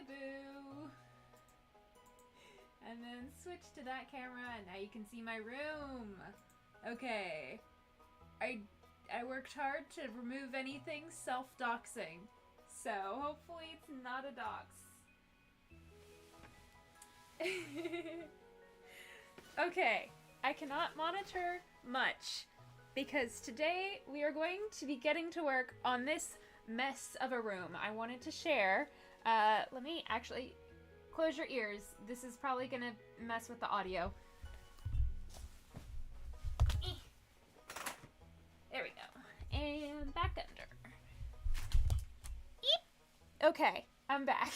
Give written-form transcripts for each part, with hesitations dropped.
peekaboo. And then switch to that camera, and now you can see my room. Okay. I worked hard to remove anything self-doxing, so hopefully it's not a dox. Okay, I cannot monitor much because today we are going to be getting to work on this mess of a room I wanted to share. Let me actually close your ears. This is probably gonna mess with the audio. There we go. And back under. Eep. Okay, I'm back.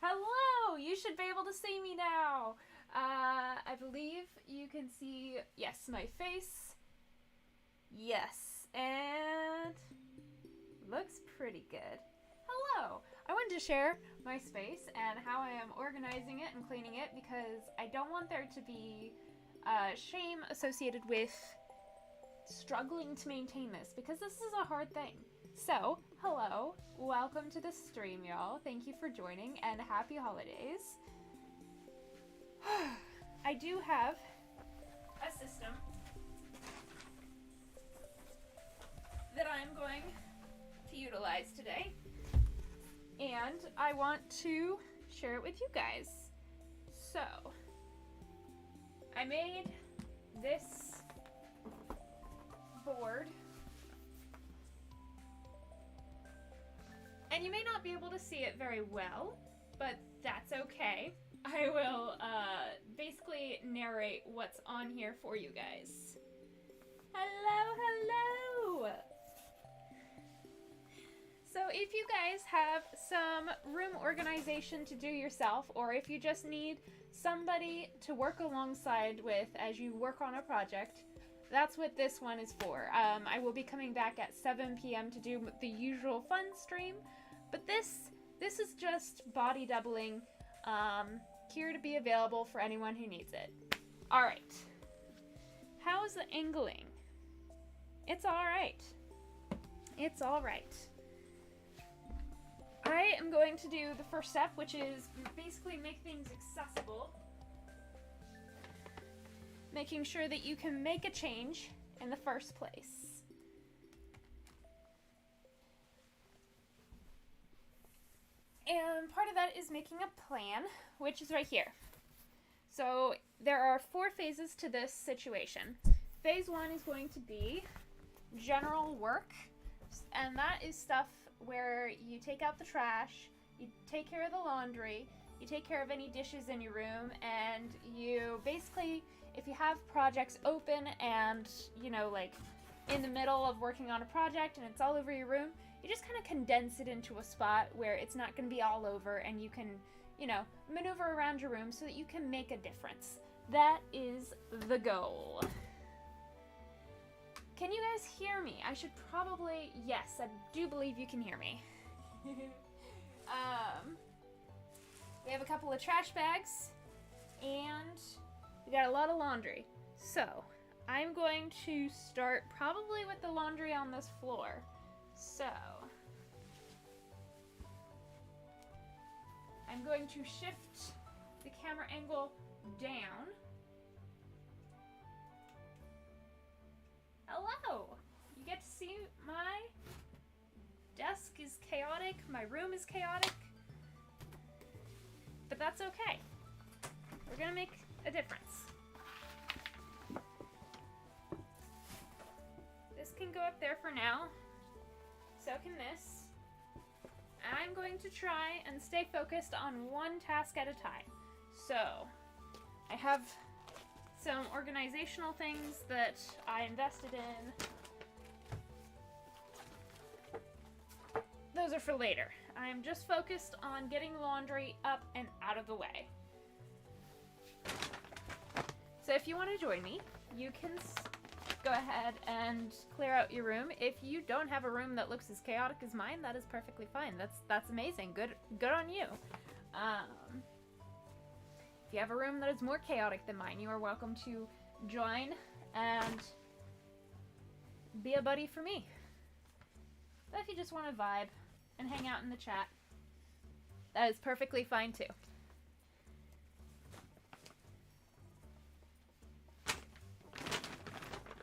Hello! You should be able to see me now. I believe you can see, yes, my face. Yes, and looks pretty good. Hello! I wanted to share my space and how I am organizing it and cleaning it because I don't want there to be shame associated with struggling to maintain this because this is a hard thing. So, hello, welcome to the stream, y'all. Thank you for joining and happy holidays. I do have a system that I'm going to utilize today, and I want to share it with you guys. So, I made this board, and you may not be able to see it very well, but that's okay. I will basically narrate what's on here for you guys. Hello, hello! So if you guys have some room organization to do yourself, or if you just need somebody to work alongside with as you work on a project, that's what this one is for. I will be coming back at 7 p.m. to do the usual fun stream, but this is just body doubling, here to be available for anyone who needs it. Alright. How's the angling? It's alright. It's alright. I am going to do the first step, which is basically make things accessible. Making sure that you can make a change in the first place. And part of that is making a plan, which is right here. So there are 4 phases to this situation. Phase 1 is going to be general work, and that is stuff where you take out the trash, you take care of the laundry, you take care of any dishes in your room, and you basically, if you have projects open and, you know, like in the middle of working on a project and it's all over your room, you just kind of condense it into a spot where it's not going to be all over and you can, you know, maneuver around your room so that you can make a difference. That is the goal. Can you guys hear me? I should probably, yes, I do believe you can hear me. We have a couple of trash bags and we got a lot of laundry. So I'm going to start probably with the laundry on this floor. So I'm going to shift the camera angle down. Hello! You get to see my desk is chaotic, my room is chaotic, but that's okay. We're gonna make a difference. This can go up there for now. So can this. I'm going to try and stay focused on one task at a time. So, I have some organizational things that I invested in. Those are for later. I'm just focused on getting laundry up and out of the way. So if you want to join me, you can go ahead and clear out your room. If you don't have a room that looks as chaotic as mine, that is perfectly fine. That's amazing. Good on you. If you have a room that is more chaotic than mine, you are welcome to join and be a buddy for me. But if you just want to vibe and hang out in the chat, That is perfectly fine too.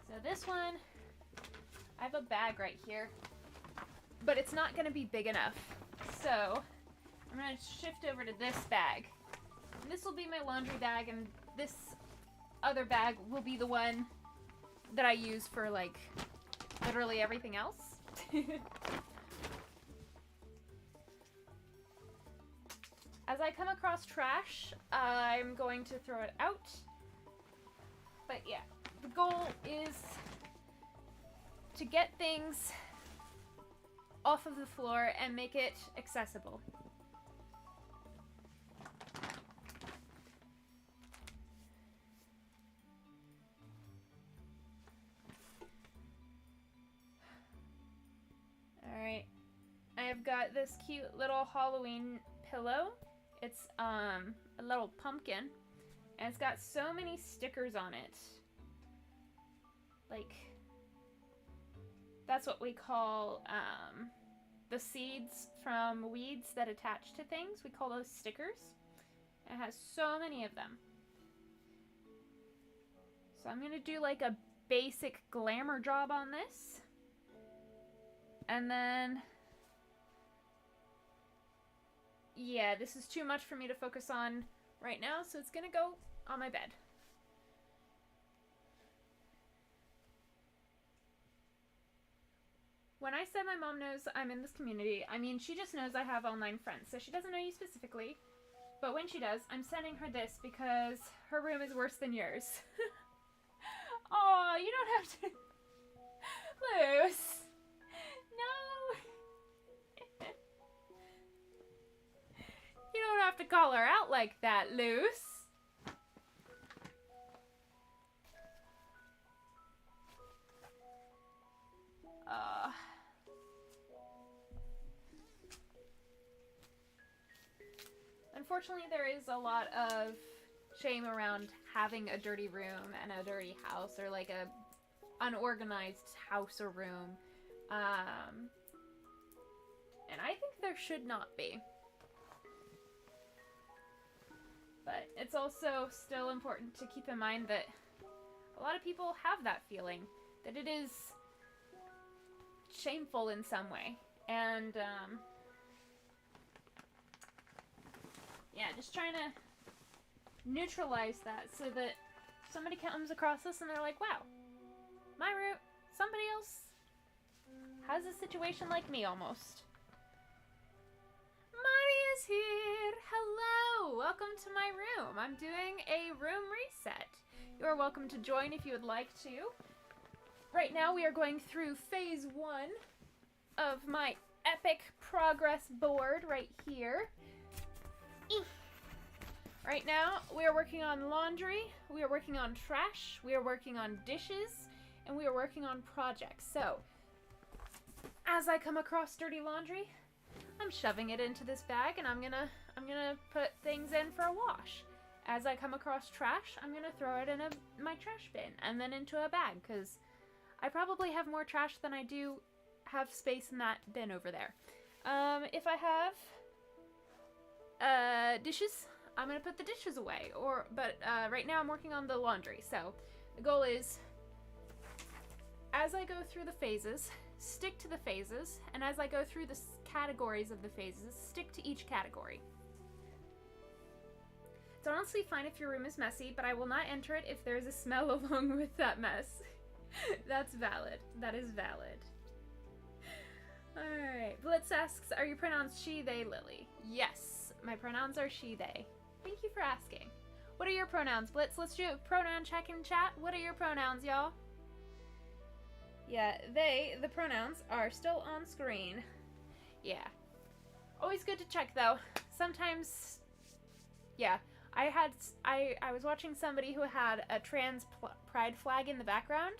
So this one, I have a bag right here, but it's not going to be big enough. So I'm going to shift over to this bag. And this will be my laundry bag, and this other bag will be the one that I use for, like, literally everything else. As I come across trash, I'm going to throw it out. But yeah, the goal is to get things off of the floor and make it accessible. Alright, I've got this cute little Halloween pillow. It's a little pumpkin, and it's got so many stickers on it. Like, that's what we call the seeds from weeds that attach to things. We call those stickers. It has so many of them. So I'm gonna do like a basic glamour job on this. And then, yeah, this is too much for me to focus on right now, so it's gonna go on my bed. When I said my mom knows I'm in this community, I mean she just knows I have online friends, so she doesn't know you specifically. But when she does, I'm sending her this because her room is worse than yours. Aw, you don't have to... Luz! No! You don't have to call her out like that, Luz. Unfortunately, there is a lot of shame around having a dirty room and a dirty house, or like a unorganized house or room. And I think there should not be. But it's also still important to keep in mind that a lot of people have that feeling, that it is shameful in some way. And, yeah, just trying to neutralize that so that somebody comes across this and they're like, wow, my room, somebody else has a situation like me almost. Maria's here. Hello. Welcome to my room. I'm doing a room reset. You are welcome to join if you would like to. Right now we are going through phase 1 of my epic progress board right here. Right now we are working on laundry, we are working on trash, we are working on dishes, and we are working on projects. So as I come across dirty laundry, I'm shoving it into this bag, and I'm gonna put things in for a wash. As I come across trash, I'm gonna throw it in my trash bin and then into a bag, because I probably have more trash than I do have space in that bin over there. If I have dishes, I'm gonna put the dishes away. But right now I'm working on the laundry. So the goal is, as I go through the phases, stick to the phases, and as I go through the categories of the phases, stick to each category. It's honestly fine if your room is messy, but I will not enter it if there is a smell along with that mess. That's valid. That is valid. Alright, Blitz asks, are your pronouns she, they, Lily? Yes, my pronouns are she, they. Thank you for asking. What are your pronouns, Blitz? Let's do a pronoun check in chat. What are your pronouns, y'all? Yeah, the pronouns are still on screen. Yeah. Always good to check, though. Sometimes, yeah. I was watching somebody who had a trans pride flag in the background,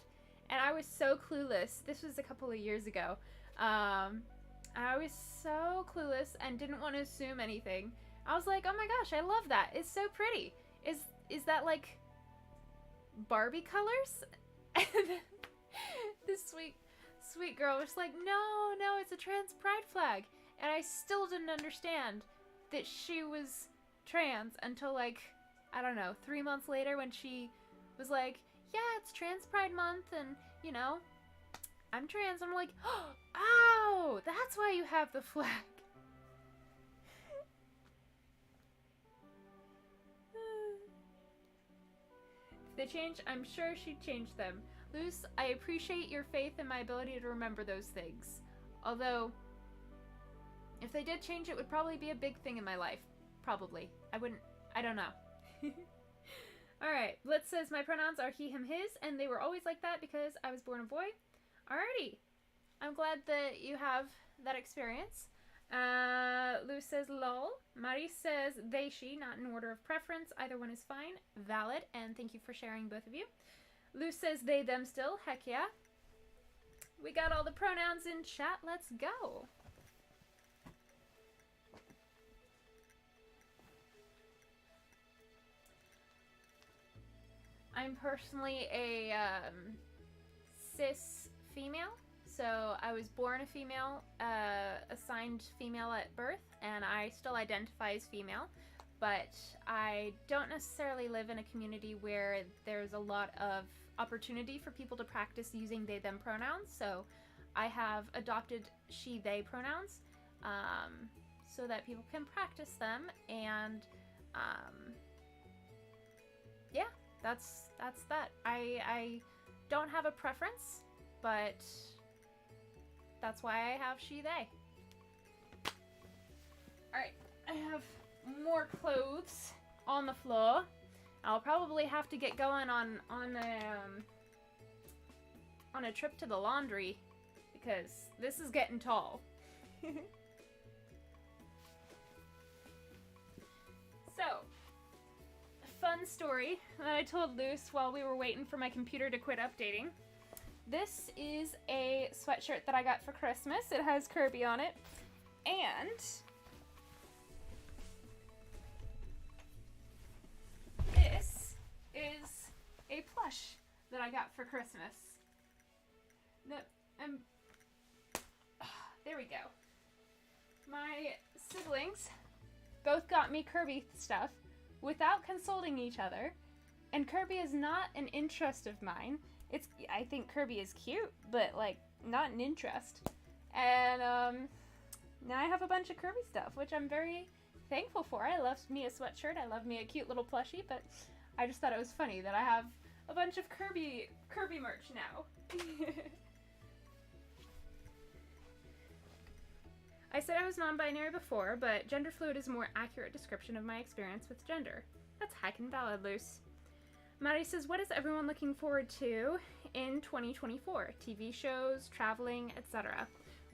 and I was so clueless. This was a couple of years ago. I was so clueless and didn't want to assume anything. I was like, oh my gosh, I love that. It's so pretty. Is that like Barbie colors? And this sweet girl was like, no, it's a trans pride flag. And I still didn't understand. that she was trans until, like, I don't know, 3 months later when she was like, yeah, it's Trans Pride Month and, you know, I'm trans. I'm like, oh, that's why you have the flag. If they change, I'm sure she'd change them. Luz, I appreciate your faith in my ability to remember those things. Although, if they did change, it would probably be a big thing in my life. Probably. I don't know. Alright, Blitz says, my pronouns are he, him, his, and they were always like that because I was born a boy. Alrighty. I'm glad that you have that experience. Lou says, lol. Mari says, they, she, not in order of preference. Either one is fine. Valid, and thank you for sharing, both of you. Lou says, they, them still. Heck yeah. We got all the pronouns in chat. Let's go. I'm personally a cis female, so I was born a female, assigned female at birth, and I still identify as female, but I don't necessarily live in a community where there's a lot of opportunity for people to practice using they, them pronouns, so I have adopted she, they pronouns, so that people can practice them, and yeah. That's that. I don't have a preference, but that's why I have she, they. Alright, I have more clothes on the floor. I'll probably have to get going on a trip to the laundry because this is getting tall. So, fun story that I told Luz while we were waiting for my computer to quit updating. This is a sweatshirt that I got for Christmas. It has Kirby on it. And this is a plush that I got for Christmas. There we go. My siblings both got me Kirby stuff without consulting each other, and Kirby is not an interest of mine. I think Kirby is cute, but, like, not an interest. And, now I have a bunch of Kirby stuff, which I'm very thankful for. I love me a sweatshirt, I love me a cute little plushie, but I just thought it was funny that I have a bunch of Kirby merch now. I said I was non-binary before, but gender fluid is a more accurate description of my experience with gender. That's heckin' valid, Luce. Mari says, what is everyone looking forward to in 2024? TV shows, traveling, etc.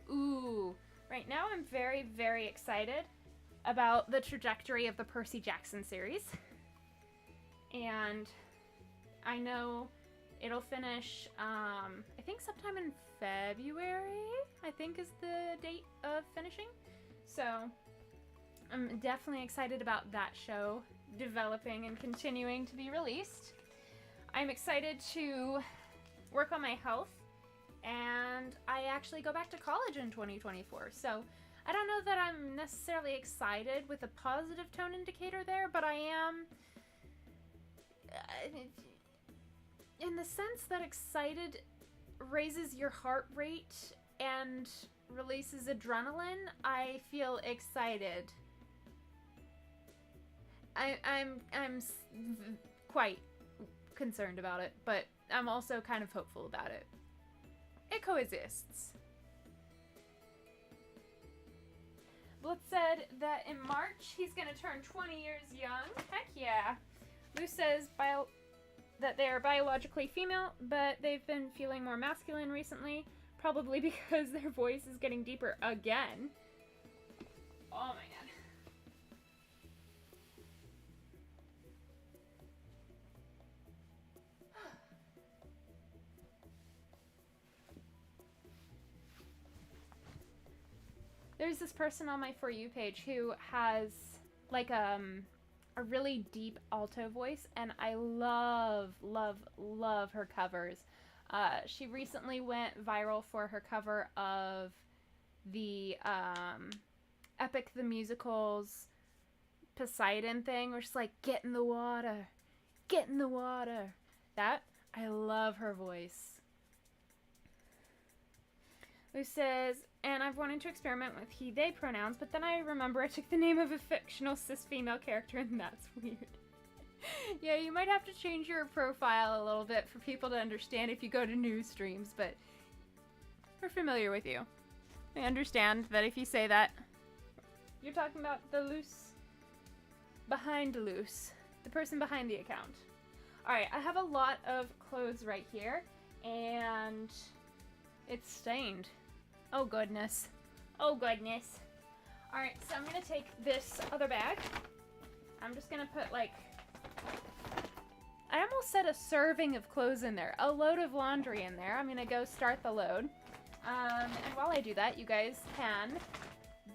Ooh, right now I'm very, very excited about the trajectory of the Percy Jackson series. And I know it'll finish, I think sometime in February, I think is the date of finishing. So I'm definitely excited about that show developing and continuing to be released. I'm excited to work on my health, and I actually go back to college in 2024. So I don't know that I'm necessarily excited with a positive tone indicator there, but I am in the sense that excited raises your heart rate and releases adrenaline. I feel excited. I'm quite concerned about it, but I'm also kind of hopeful about it. It coexists. Blitz said that in March he's gonna turn 20 years young. Heck yeah. Lou says that they are biologically female, but they've been feeling more masculine recently, probably because their voice is getting deeper again. Oh my god. There's this person on my For You page who has like a really deep alto voice, and I love, love, love her covers. She recently went viral for her cover of the Epic the Musical's Poseidon thing where she's like, get in the water, get in the water. That, I love her voice. Who says, and I've wanted to experiment with he, they pronouns, but then I remember I took the name of a fictional cis female character and that's weird. Yeah, you might have to change your profile a little bit for people to understand if you go to news streams, but we're familiar with you. I understand that if you say that, you're talking about the Luz, behind Luz, the person behind the account. Alright, I have a lot of clothes right here, and it's stained. Oh goodness. Oh goodness. Alright, so I'm gonna take this other bag. I'm just gonna put like, I almost said a serving of clothes in there. A load of laundry in there. I'm gonna go start the load. And while I do that, you guys can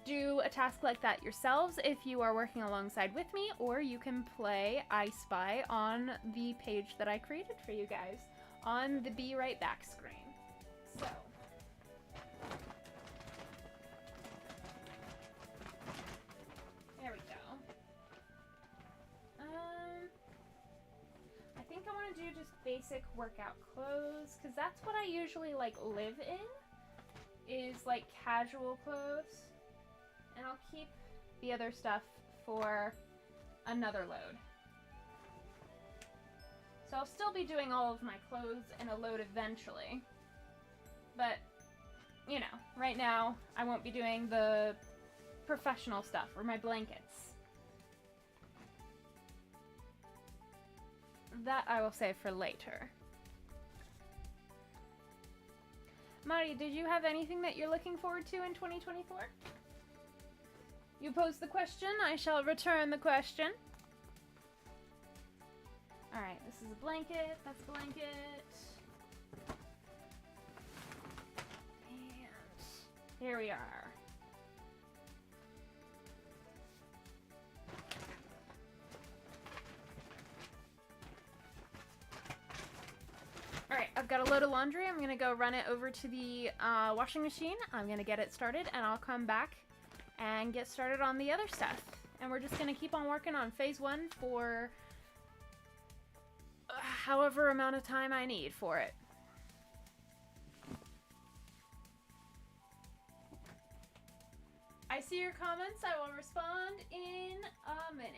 do a task like that yourselves if you are working alongside with me, or you can play I Spy on the page that I created for you guys on the Be Right Back screen. So, there we go. I think I want to do just basic workout clothes, because that's what I usually like live in, is like casual clothes. And I'll keep the other stuff for another load. So I'll still be doing all of my clothes in a load eventually. But, you know, right now I won't be doing the professional stuff or my blankets. That I will save for later. Mari, did you have anything that you're looking forward to in 2024? You posed the question, I shall return the question. Alright, this is a blanket, that's a blanket. And here we are. Alright, I've got a load of laundry. I'm gonna go run it over to the washing machine. I'm gonna get it started and I'll come back and get started on the other stuff. And we're just gonna keep on working on phase 1 for however amount of time I need for it. I see your comments. I will respond in a minute.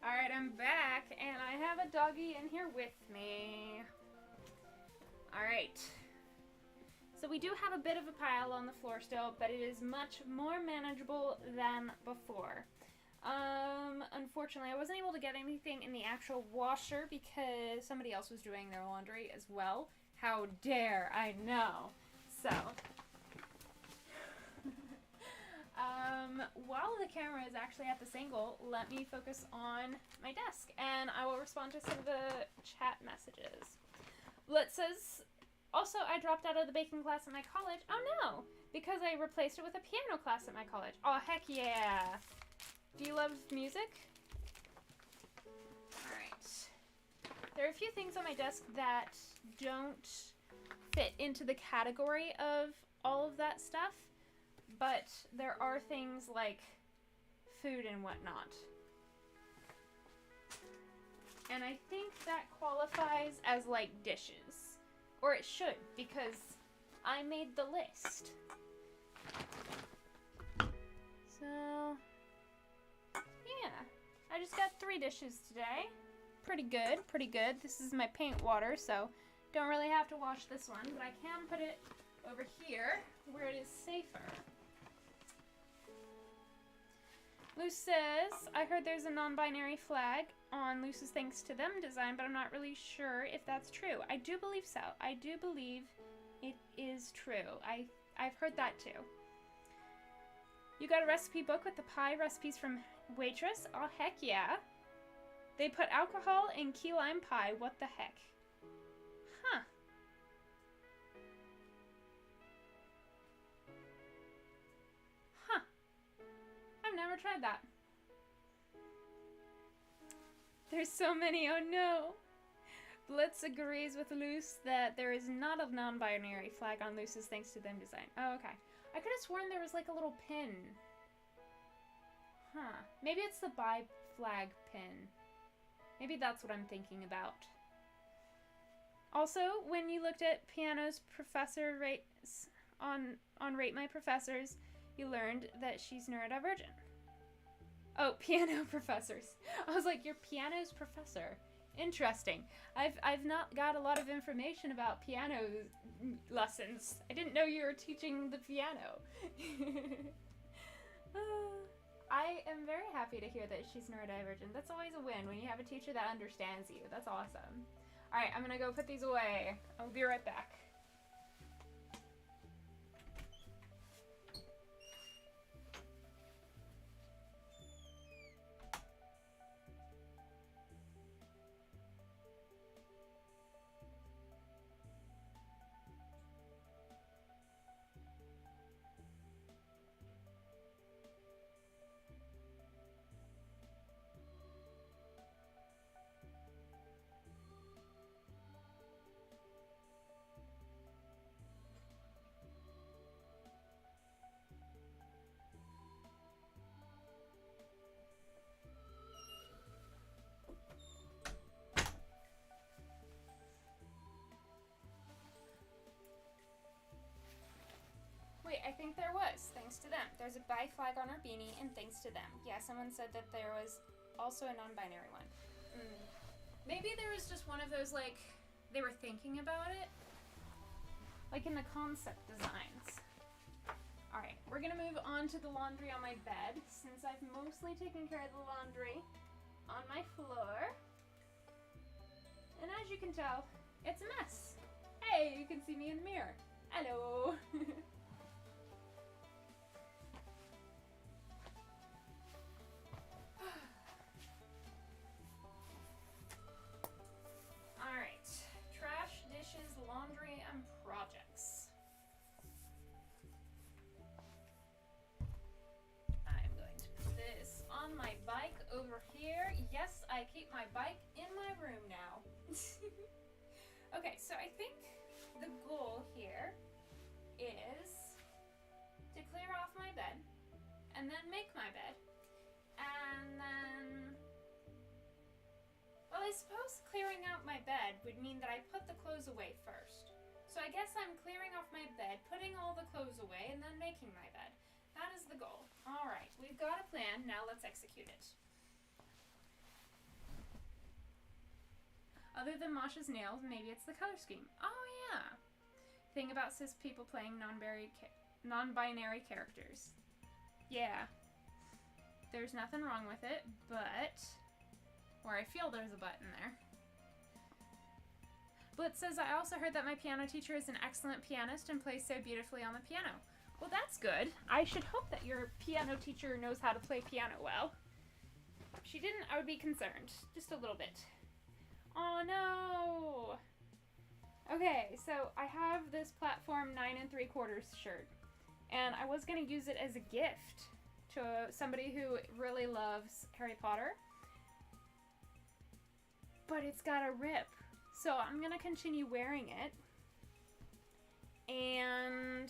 Alright, I'm back, and I have a doggy in here with me. Alright. So we do have a bit of a pile on the floor still, but it is much more manageable than before. Unfortunately, I wasn't able to get anything in the actual washer because somebody else was doing their laundry as well. How dare, I know. So, while the camera is actually at this angle, let me focus on my desk, and I will respond to some of the chat messages. It says, also, I dropped out of the baking class at my college. Oh no! Because I replaced it with a piano class at my college. Oh, heck yeah! Do you love music? Alright. There are a few things on my desk that don't fit into the category of all of that stuff, but there are things like food and whatnot. And I think that qualifies as like dishes. Or it should, because I made the list. So, yeah. I just got 3 dishes today. Pretty good, pretty good. This is my paint water, so don't really have to wash this one, but I can put it over here where it is safer. Luz says, I heard there's a non-binary flag on Luz's Thanks to Them design, but I'm not really sure if that's true. I do believe so. I do believe it is true. I've heard that too. You got a recipe book with the pie recipes from Waitress? Oh, heck yeah. They put alcohol in key lime pie. What the heck? Huh. Huh. I've never tried that. There's so many, oh no! Blitz agrees with Luz that there is not a non-binary flag on Luz's Thanks to Them design. Oh, okay. I could have sworn there was like a little pin. Huh. Maybe it's the bi flag pin. Maybe that's what I'm thinking about. Also, when you looked at Piano's professor rates on Rate My Professors, you learned that she's neurodivergent. Oh, piano professors. I was like, you're piano's professor. Interesting. I've not got a lot of information about piano lessons. I didn't know you were teaching the piano. I am very happy to hear that she's neurodivergent. That's always a win when you have a teacher that understands you. That's awesome. Alright, I'm gonna go put these away. I'll be right back. Wait, I think there was, thanks to them. There's a bi flag on our beanie, and thanks to them. Yeah, someone said that there was also a non-binary one. Maybe there was just one of those, like, they were thinking about it. Like in the concept designs. Alright, we're gonna move on to the laundry on my bed, since I've mostly taken care of the laundry on my floor. And as you can tell, it's a mess. Hey, you can see me in the mirror. Hello. Alright, trash, dishes, laundry, and projects. I'm going to put this on my bike over here. Yes, I keep my bike in my room now. Okay, so I think the goal here is to clear off my bed and then make my bed. And then, well, I suppose clearing out my bed would mean that I put the clothes away first. So I guess I'm clearing off my bed, putting all the clothes away, and then making my bed. That is the goal. Alright, we've got a plan, now let's execute it. Other than Masha's nails, maybe it's the color scheme. Oh yeah! Thing about cis people playing non-binary characters. Yeah. There's nothing wrong with it, but... Or I feel there's a but in there. Blitz says, I also heard that my piano teacher is an excellent pianist and plays so beautifully on the piano. Well, that's good. I should hope that your piano teacher knows how to play piano well. If she didn't, I would be concerned. Just a little bit. Oh, no! Okay, so I have this platform 9 3/4 shirt, and I was going to use it as a gift to somebody who really loves Harry Potter, but it's got a rip. So I'm going to continue wearing it, and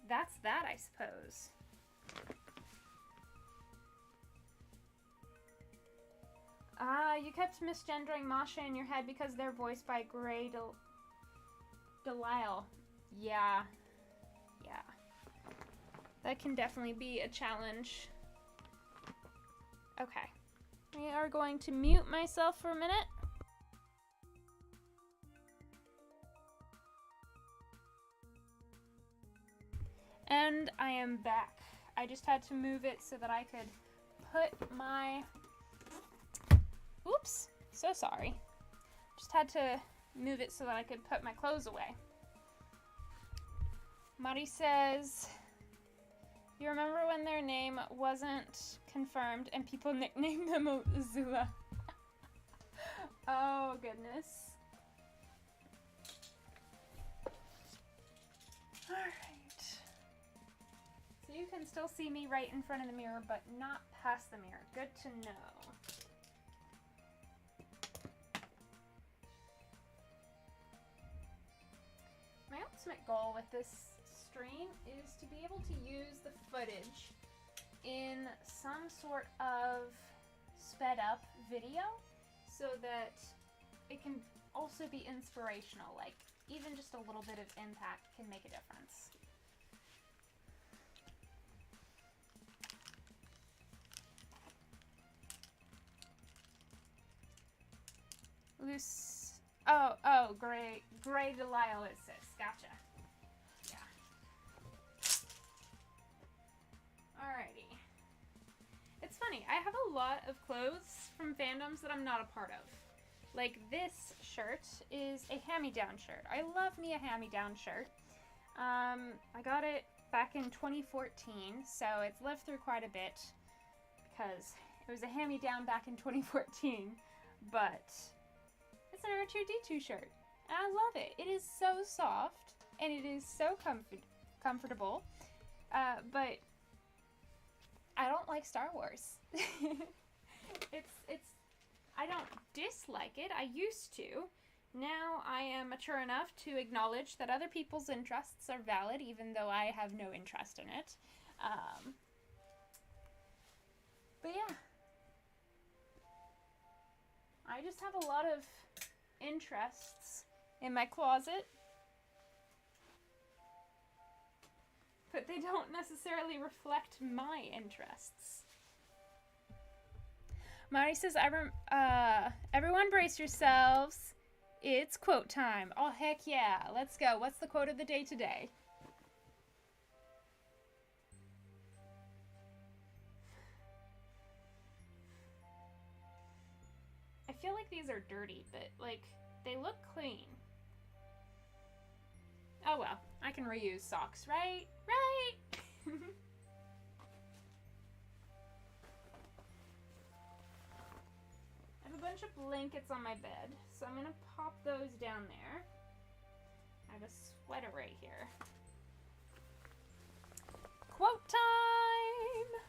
that's that, I suppose. You kept misgendering Masha in your head because they're voiced by Grey Delisle. Yeah. That can definitely be a challenge. Okay. We are going to mute myself for a minute. And I am back. I just had to move it so that I could put my... Oops, so sorry. Just had to move it so that I could put my clothes away. Mari says, you remember when their name wasn't confirmed and people nicknamed them Azula? Oh, goodness. Alright. So you can still see me right in front of the mirror, but not past the mirror. Good to know. My ultimate goal with this stream is to be able to use the footage in some sort of sped up video so that it can also be inspirational. Like, even just a little bit of impact can make a difference. Loose. Oh, Grey Delisle is sis. Gotcha. Yeah. Alrighty. It's funny, I have a lot of clothes from fandoms that I'm not a part of. Like, this shirt is a hand-me-down shirt. I love me a hand-me-down shirt. I got it back in 2014, so it's lived through quite a bit because it was a hand-me-down back in 2014, but it's an R2-D2 shirt, and I love it. It is so soft, and it is so comfortable, but I don't like Star Wars. I don't dislike it. I used to. Now I am mature enough to acknowledge that other people's interests are valid, even though I have no interest in it. But yeah. I just have a lot of interests in my closet, but they don't necessarily reflect my interests. Mari says, everyone brace yourselves. It's quote time. Oh, heck yeah. Let's go. What's the quote of the day today? I feel like these are dirty, but, like, they look clean. Oh, well. I can reuse socks, right? Right! I have a bunch of blankets on my bed, so I'm gonna pop those down there. I have a sweater right here. Quote time!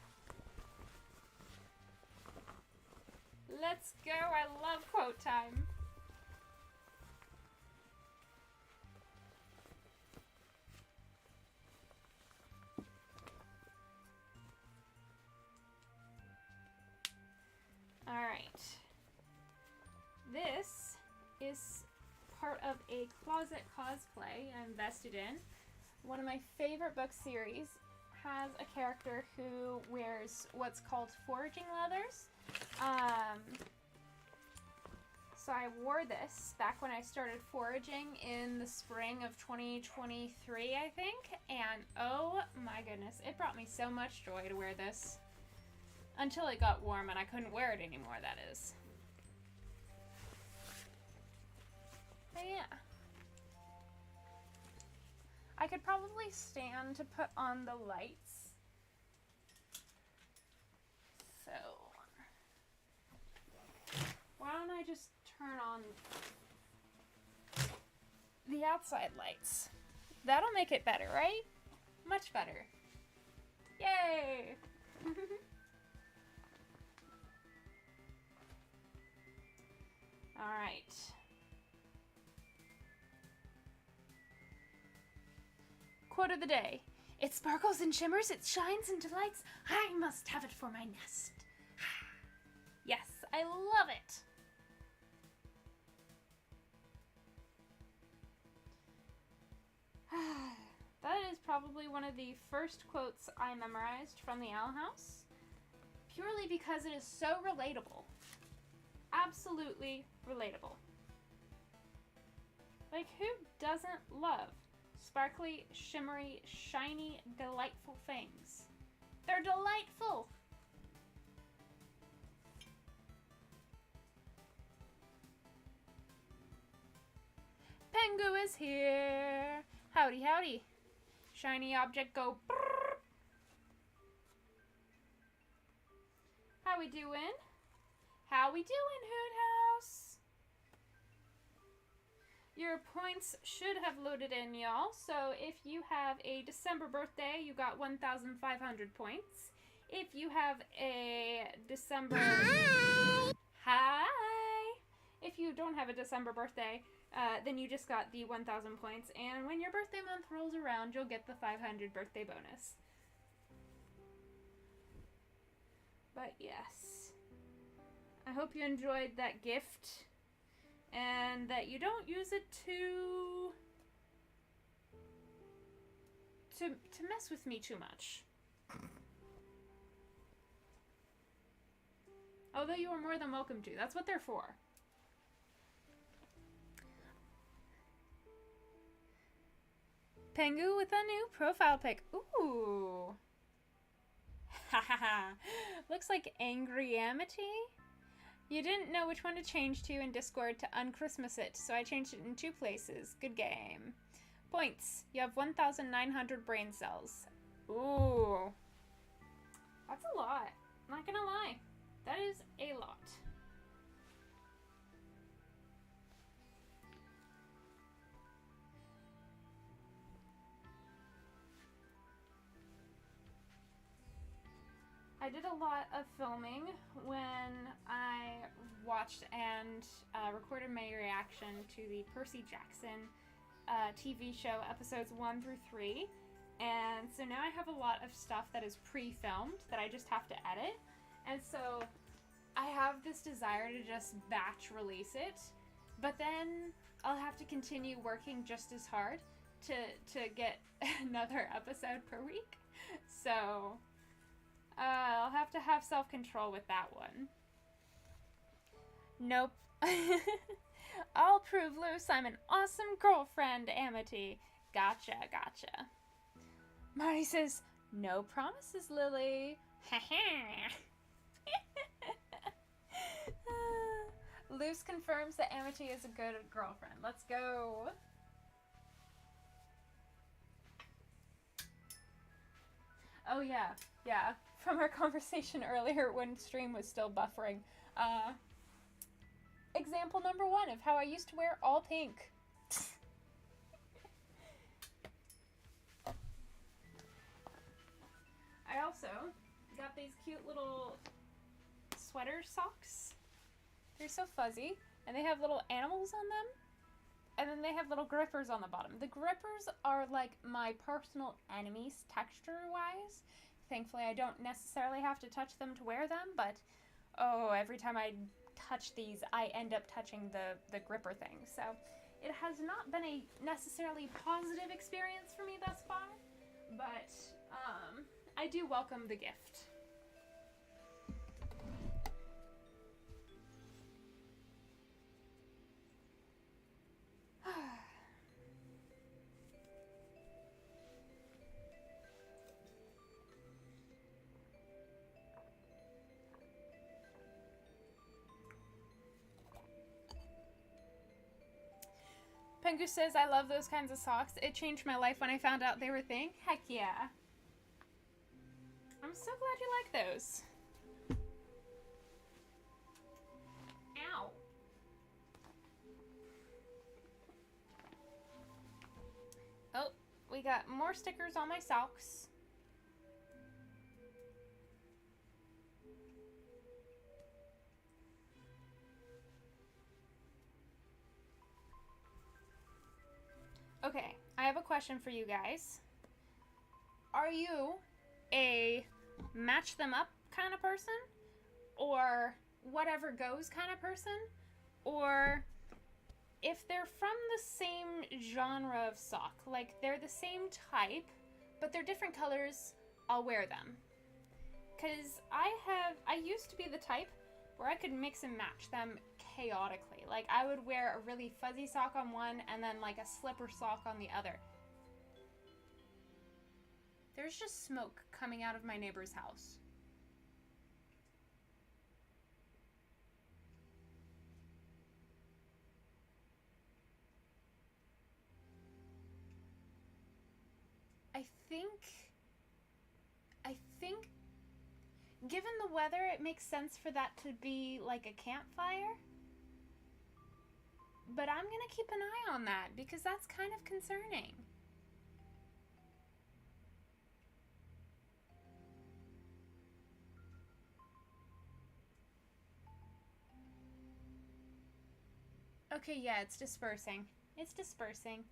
Let's go, I love quote time. Alright. This is part of a closet cosplay I invested in. One of my favorite book series has a character who wears what's called foraging leathers. So I wore this back when I started foraging in the spring of 2023, I think, and oh my goodness, it brought me so much joy to wear this. Until it got warm and I couldn't wear it anymore, that is. But yeah. I could probably stand to put on the lights. So, why don't I just turn on the outside lights? That'll make it better, right? Much better. Yay! Alright. Quote of the day. It sparkles and shimmers, it shines and delights. I must have it for my nest. Yes, I love it. That is probably one of the first quotes I memorized from the Owl House, purely because it is so relatable. Absolutely relatable. Like, who doesn't love sparkly, shimmery, shiny, delightful things? They're delightful! Pengu is here! Howdy, howdy. Shiny object go brrr. How we doing? How we doing, Hoot House? Your points should have loaded in, y'all. So if you have a December birthday, you got 1,500 points. If you have a December... Hi! Hi! If you don't have a December birthday, then you just got the 1,000 points. And when your birthday month rolls around, you'll get the 500 birthday bonus. But yes. I hope you enjoyed that gift. And that you don't use it to mess with me too much. Although you are more than welcome to. That's what they're for. Pengu with a new profile pic. Ooh. Hahaha. Looks like Angry Amity. You didn't know which one to change to in Discord to unchristmas it, so I changed it in 2 places. Good game. Points. You have 1,900 brain cells. Ooh. That's a lot. Not gonna lie. That is a lot. I did a lot of filming when I watched and recorded my reaction to the Percy Jackson TV show episodes 1 through 3. And so now I have a lot of stuff that is pre-filmed that I just have to edit. And so I have this desire to just batch release it, but then I'll have to continue working just as hard to get another episode per week. So I'll have to have self-control with that one. Nope. I'll prove Luz I'm an awesome girlfriend, Amity. Gotcha, gotcha. Marty says, no promises, Lily. Luz confirms that Amity is a good girlfriend. Let's go. Oh yeah, yeah. From our conversation earlier when stream was still buffering. Example number 1 of how I used to wear all pink. I also got these cute little sweater socks. They're so fuzzy, and they have little animals on them, and then they have little grippers on the bottom. The grippers are like my personal enemies texture-wise. Thankfully, I don't necessarily have to touch them to wear them, but oh, every time I touch these, I end up touching the gripper thing. So it has not been a necessarily positive experience for me thus far, but I do welcome the gift. Pengu says, I love those kinds of socks. It changed my life when I found out they were a thing. Heck yeah. I'm so glad you like those. Ow. Oh, we got more stickers on my socks. Okay, I have a question for you guys. Are you a match them up kind of person? Or whatever goes kind of person? Or if they're from the same genre of sock, like they're the same type, but they're different colors, I'll wear them. Because I used to be the type where I could mix and match them chaotically. Like, I would wear a really fuzzy sock on one and then like a slipper sock on the other. There's just smoke coming out of my neighbor's house. I think given the weather, it makes sense for that to be like a campfire. But I'm gonna keep an eye on that because that's kind of concerning. Okay, yeah, it's dispersing. It's dispersing.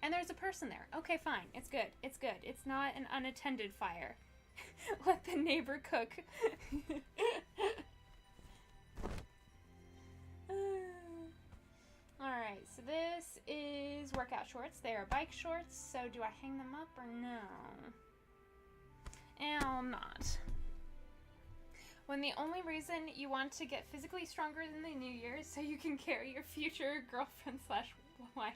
And there's a person there. Okay, fine. It's good. It's good. It's not an unattended fire. Let the neighbor cook. Alright, so this is workout shorts. They are bike shorts, so do I hang them up or no? I'll not. When the only reason you want to get physically stronger than the new year is so you can carry your future girlfriend slash wife.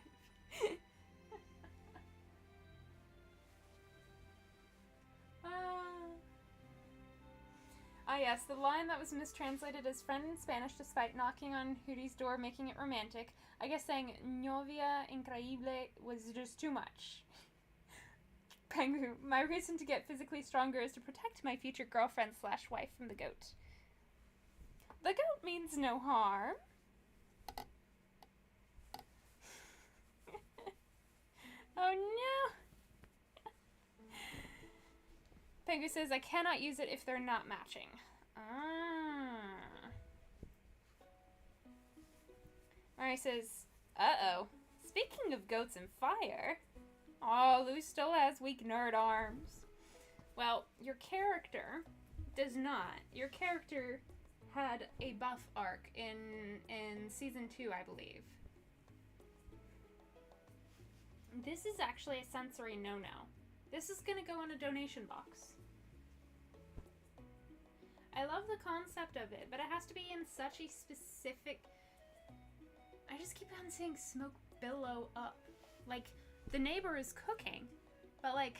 Yes, the line that was mistranslated as friend in Spanish despite knocking on Hootie's door making it romantic. I guess saying novia increíble was just too much. Pengu, my reason to get physically stronger is to protect my future girlfriend slash wife from the goat. The goat means no harm. Oh no! Pengu says, I cannot use it if they're not matching. Mari says, uh-oh. Speaking of goats and fire. Oh, Luz still has weak nerd arms. Well, your character does not. Your character had a buff arc in season 2, I believe. This is actually a sensory no-no. This is gonna go in a donation box. I love the concept of it, but it has to be in such a specific... I just keep on seeing smoke billow up. Like, the neighbor is cooking, but like,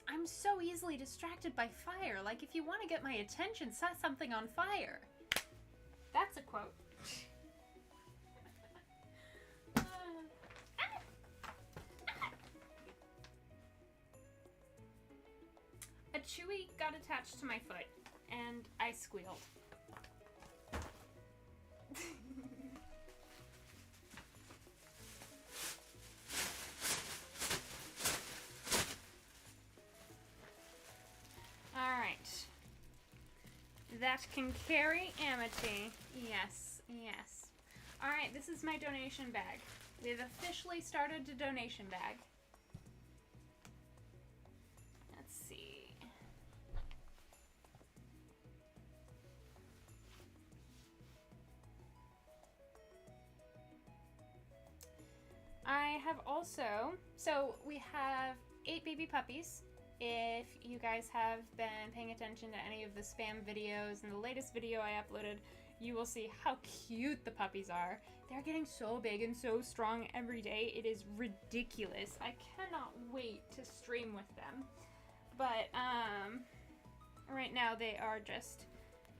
I'm so easily distracted by fire. Like, if you want to get my attention, set something on fire. That's a quote. A Chewy got attached to my foot, and I squealed. Alright. That can carry Amity. Yes, yes. Alright, this is my donation bag. We've officially started the donation bag. Let's see. I have also, so we have 8 baby puppies. If you guys have been paying attention to any of the spam videos and the latest video I uploaded, you will see how cute the puppies are. They're getting so big and so strong every day. It is ridiculous. I cannot wait to stream with them. But right now they are just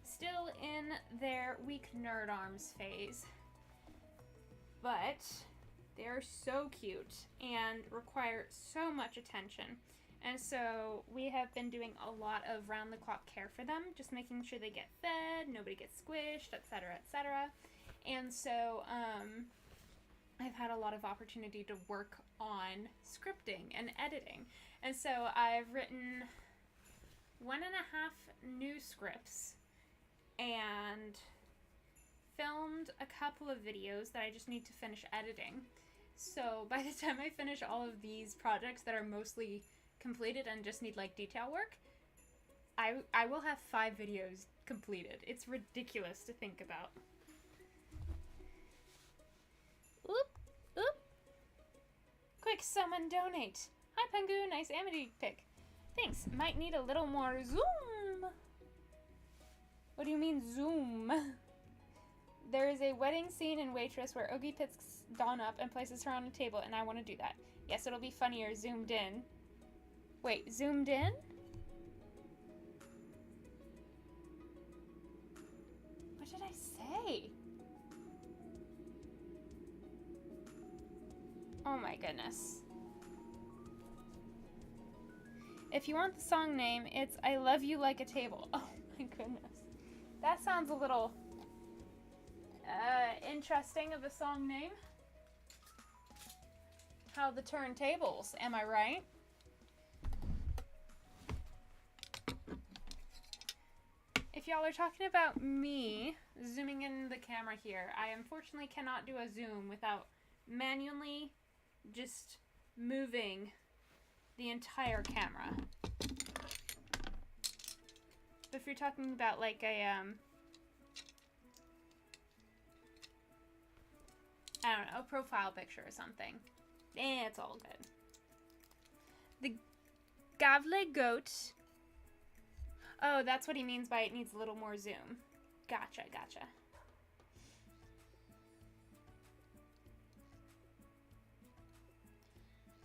still in their weak nerd arms phase. But They are so cute and require so much attention. And so we have been doing a lot of round-the-clock care for them, just making sure they get fed, nobody gets squished, etc., etc. And so I've had a lot of opportunity to work on scripting and editing. And so I've written 1.5 new scripts and filmed a couple of videos that I just need to finish editing. So by the time I finish all of these projects that are mostly completed and just need like detail work, I will have 5 videos completed. It's ridiculous to think about. Oop, oop. Quick, someone donate. Hi, Pengu, nice Amity pick. Thanks, might need a little more zoom. What do you mean zoom? There is a wedding scene in Waitress where Ogie picks Dawn up and places her on a table, and I want to do that. Yes, it'll be funnier zoomed in. Wait, zoomed in? What did I say? Oh my goodness. If you want the song name, it's I Love You Like a Table. Oh my goodness. That sounds a little interesting of a song name. How the turntables, am I right? If y'all are talking about me zooming in the camera here, I unfortunately cannot do a zoom without manually just moving the entire camera. But if you're talking about like a, I don't know, a profile picture or something, it's all good. The Gavle goat. Oh, that's what he means by it needs a little more zoom. Gotcha, gotcha.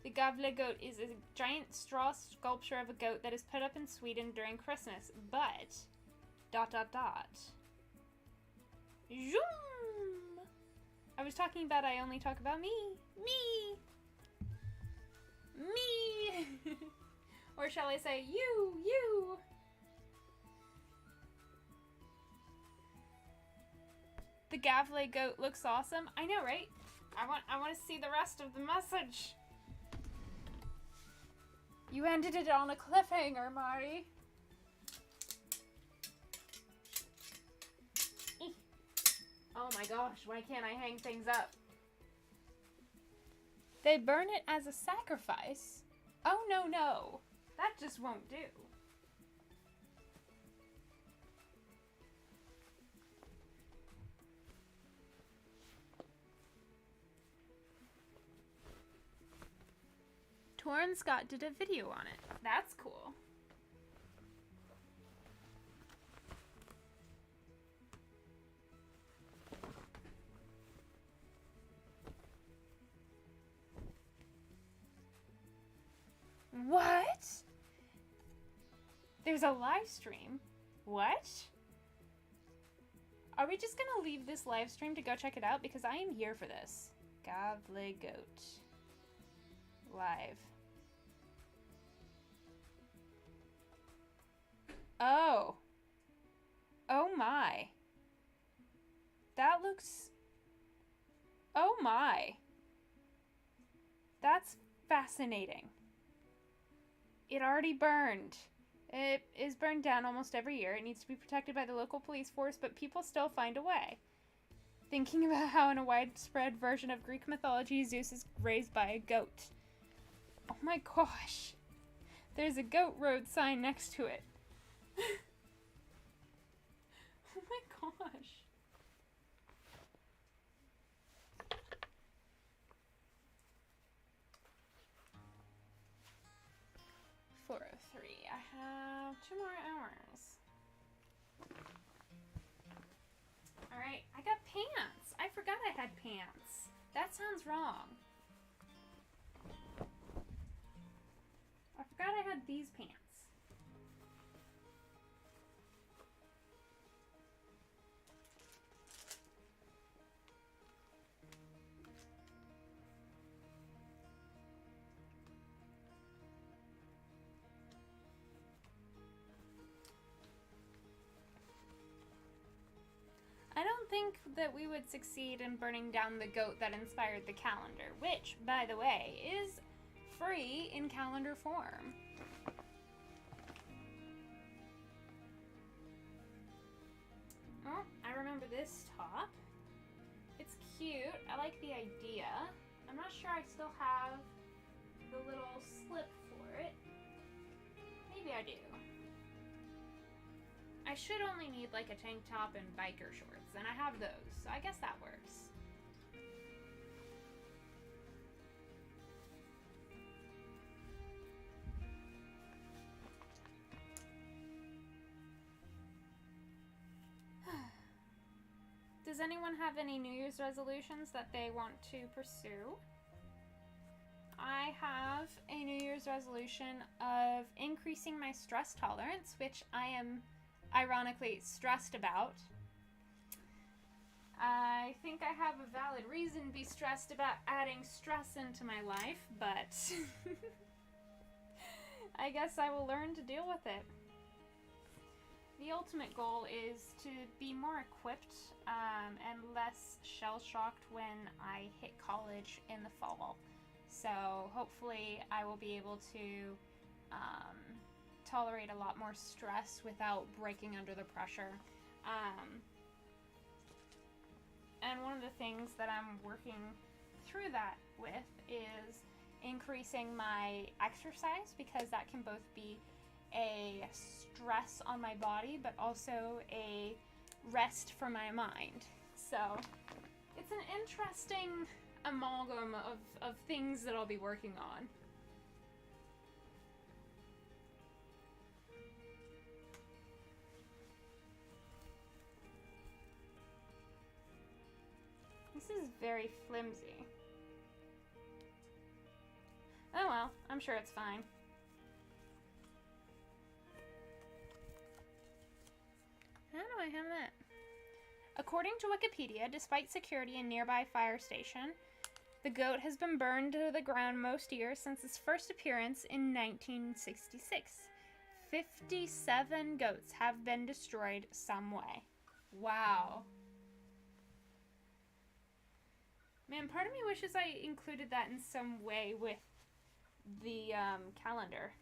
The Gavle goat is a giant straw sculpture of a goat that is put up in Sweden during Christmas, but... ... Zoom! I was talking about I only talk about me. Me! Me! Or shall I say you, you! The Gavle goat looks awesome. I know, right? I want to see the rest of the message. You ended it on a cliffhanger, Mari. Oh my gosh, why can't I hang things up? They burn it as a sacrifice? Oh no, no. That just won't do. Torrin Scott did a video on it. That's cool. What? There's a live stream? What? Are we just gonna leave this live stream to go check it out? Because I am here for this. Gavle goat. Live. Oh. Oh my. That looks... Oh my. That's fascinating. It already burned. It is burned down almost every year. It needs to be protected by the local police force, but people still find a way. Thinking about how in a widespread version of Greek mythology, Zeus is raised by a goat. Oh my gosh. There's a goat road sign next to it. Oh my gosh. I have 2 more hours. Alright, I got pants. I forgot I had pants. That sounds wrong. I forgot I had these pants. don't think that we would succeed in burning down the goat that inspired the calendar, which, by the way, is free in calendar form. Oh, I remember this top. It's cute. I like the idea. I'm not sure I still have the little slip for it. Maybe I do. I should only need like a tank top and biker shorts, and I have those, so I guess that works. Does anyone have any New Year's resolutions that they want to pursue? I have a New Year's resolution of increasing my stress tolerance, which I am ironically stressed about. I think I have a valid reason to be stressed about adding stress into my life, but I guess I will learn to deal with it. The ultimate goal is to be more equipped and less shell-shocked when I hit college in the fall. So hopefully I will be able to tolerate a lot more stress without breaking under the pressure. And one of the things that I'm working through that with is increasing my exercise, because that can both be a stress on my body but also a rest for my mind. So it's an interesting amalgam of things that I'll be working on. This is very flimsy. Oh well, I'm sure it's fine. How do I have that? According to Wikipedia, despite security in nearby fire station, the goat has been burned to the ground most years since its first appearance in 1966. 57 goats have been destroyed some way. Wow. Man, part of me wishes I included that in some way with the calendar.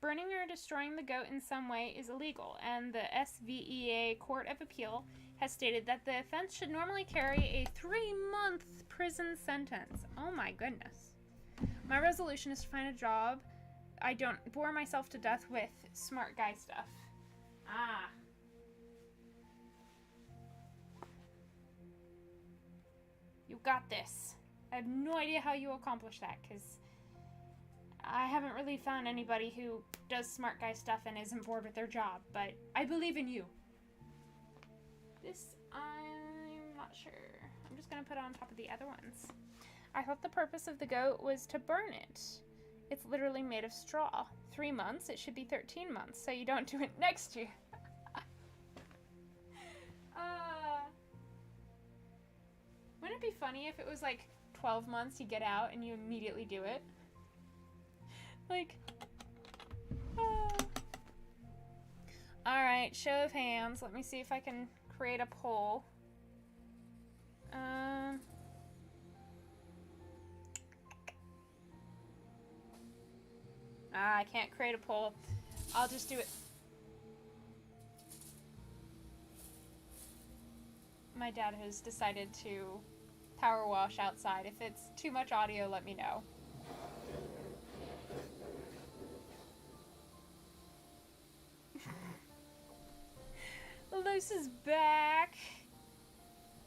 Burning or destroying the goat in some way is illegal, and the SVEA Court of Appeal has stated that the offense should normally carry a 3-month prison sentence. Oh my goodness. My resolution is to find a job I don't bore myself to death with smart guy stuff. Ah. You got this. I have no idea how you accomplish that, because I haven't really found anybody who does smart guy stuff and isn't bored with their job, but I believe in you. This, I'm not sure. I'm just going to put it on top of the other ones. I thought the purpose of the goat was to burn it. It's literally made of straw. 3 months, it should be 13 months, so you don't do it next year. Wouldn't it be funny if it was like 12 months you get out and you immediately do it? Like, Alright, show of hands. Let me see if I can create a poll. I can't create a poll. I'll just do it. My dad has decided to power wash outside. If it's too much audio, let me know. Luz is back.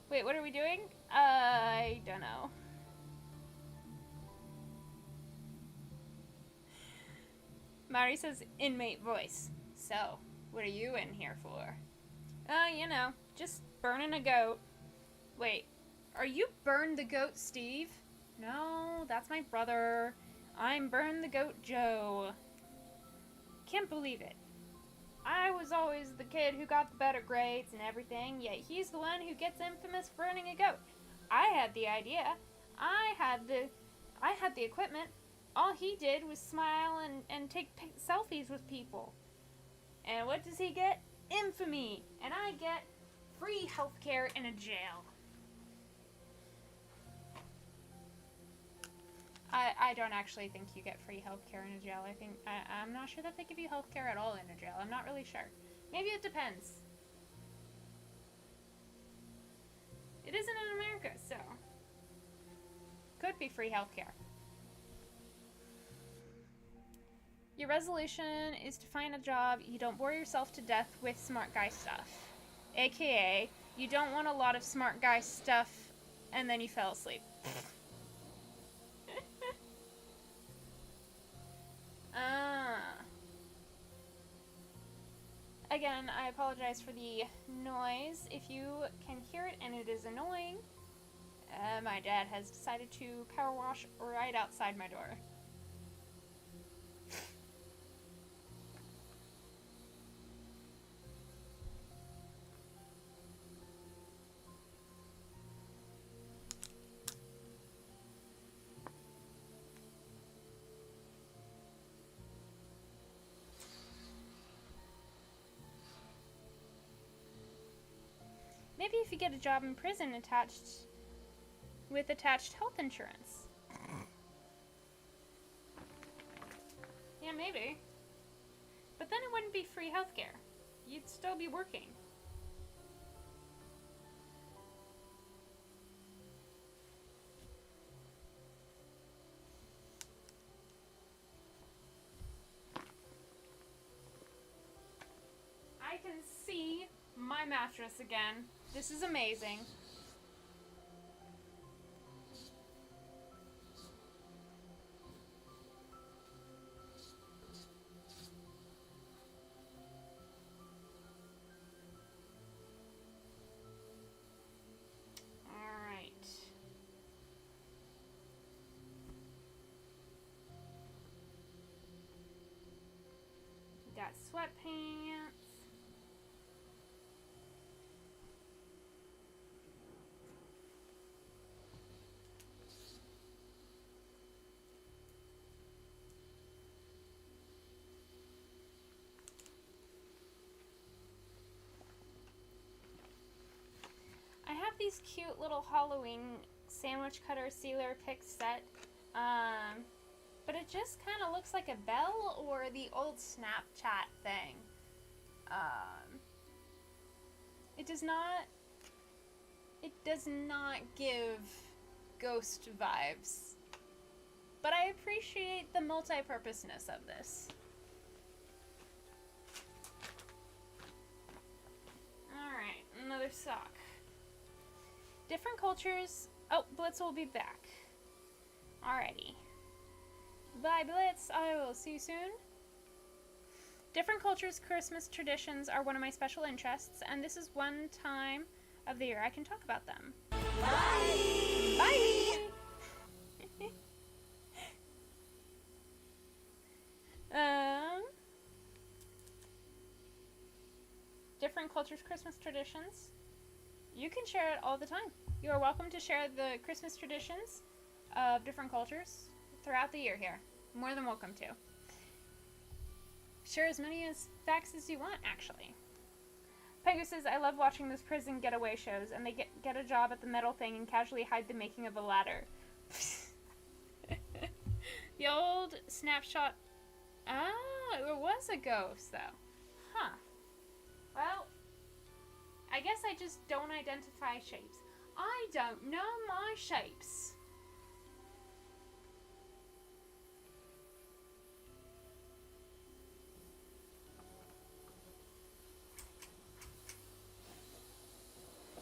Wait, what are we doing? I don't know. Mari says inmate voice. So, what are you in here for? You know, just burning a goat. Wait, are you Burn the Goat Steve? No, that's my brother. I'm Burn the Goat Joe. Can't believe it. I was always the kid who got the better grades and everything, yet he's the one who gets infamous for burning a goat. I had the idea. I had the equipment. All he did was smile and take selfies with people. And what does he get? Infamy! And I get free healthcare in a jail. I don't actually think you get free healthcare in a jail. I'm not sure that they give you healthcare at all in a jail. I'm not really sure. Maybe it depends. It isn't in America, so could be free healthcare. Your resolution is to find a job you don't bore yourself to death with smart guy stuff. AKA, you don't want a lot of smart guy stuff and then you fell asleep. Again, I apologize for the noise. If you can hear it and it is annoying, my dad has decided to power wash right outside my door. Maybe if you get a job in prison with attached health insurance. Yeah, maybe. But then it wouldn't be free healthcare. You'd still be working. I can see my mattress again. This is amazing. All right. We got sweatpants. I have these cute little Halloween sandwich cutter sealer pick set, but it just kind of looks like a bell or the old Snapchat thing. It does not give ghost vibes, but I appreciate the multi-purposeness of this. Alright, another sock. Different cultures. Oh, Blitz will be back. Alrighty. Bye, Blitz. I will see you soon. Different cultures' Christmas traditions are one of my special interests, and this is one time of the year I can talk about them. Bye! Bye! Different cultures' Christmas traditions. You can share it all the time. You are welcome to share the Christmas traditions of different cultures throughout the year here. More than welcome to. Share as many facts as you want, actually. Pegu says, I love watching those prison getaway shows, and they get a job at the metal thing and casually hide the making of a ladder. The old snapshot. Ah, it was a ghost, though. Huh. Well, I guess I just don't identify shapes. I don't know my shapes.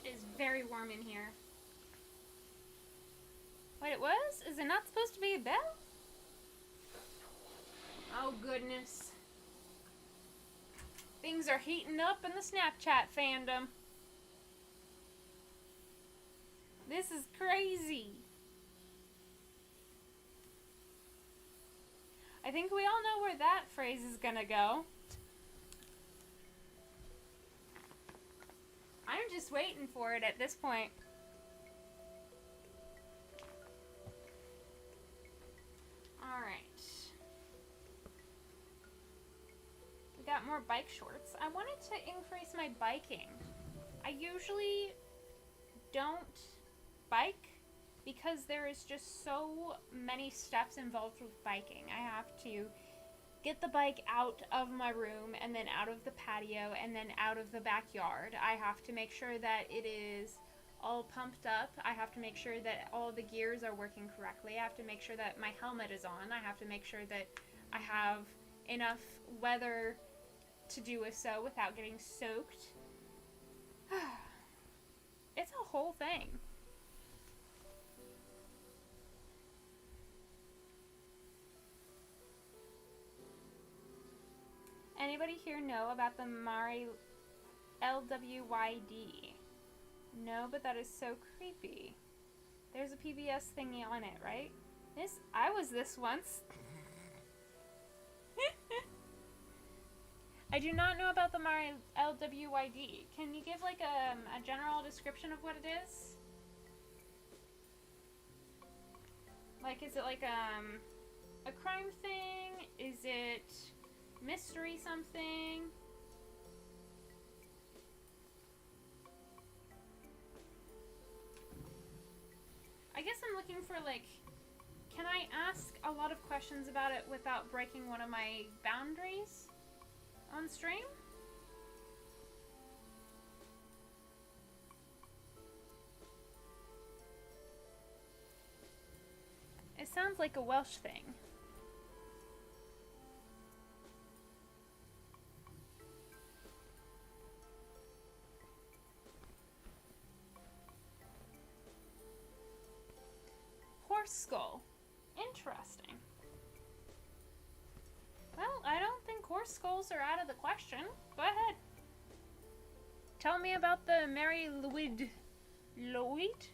It is very warm in here. Wait, it was? Is it not supposed to be a bell? Oh, goodness. Things are heating up in the Snapchat fandom. This is crazy. I think we all know where that phrase is gonna go. I'm just waiting for it at this point. Alright. We got more bike shorts. I wanted to increase my biking. I usually don't bike because there is just so many steps involved with biking. I have to get the bike out of my room and then out of the patio and then out of the backyard. I have to make sure that it is all pumped up. I have to make sure that all the gears are working correctly. I have to make sure that my helmet is on. I have to make sure that I have enough weather to do so without getting soaked. It's a whole thing. Anybody here know about the Mari LWYD? No, but that is so creepy. There's a PBS thingy on it, right? I was this once. I do not know about the Mari LWYD. Can you give like a general description of what it is? Like, is it like a crime thing? Is it mystery something? I guess I'm looking for like, can I ask a lot of questions about it without breaking one of my boundaries on stream? It sounds like a Welsh thing. Horse skull. Interesting. Well, I don't think horse skulls are out of the question. Go ahead. Tell me about the Mary Lloyd. Lloyd?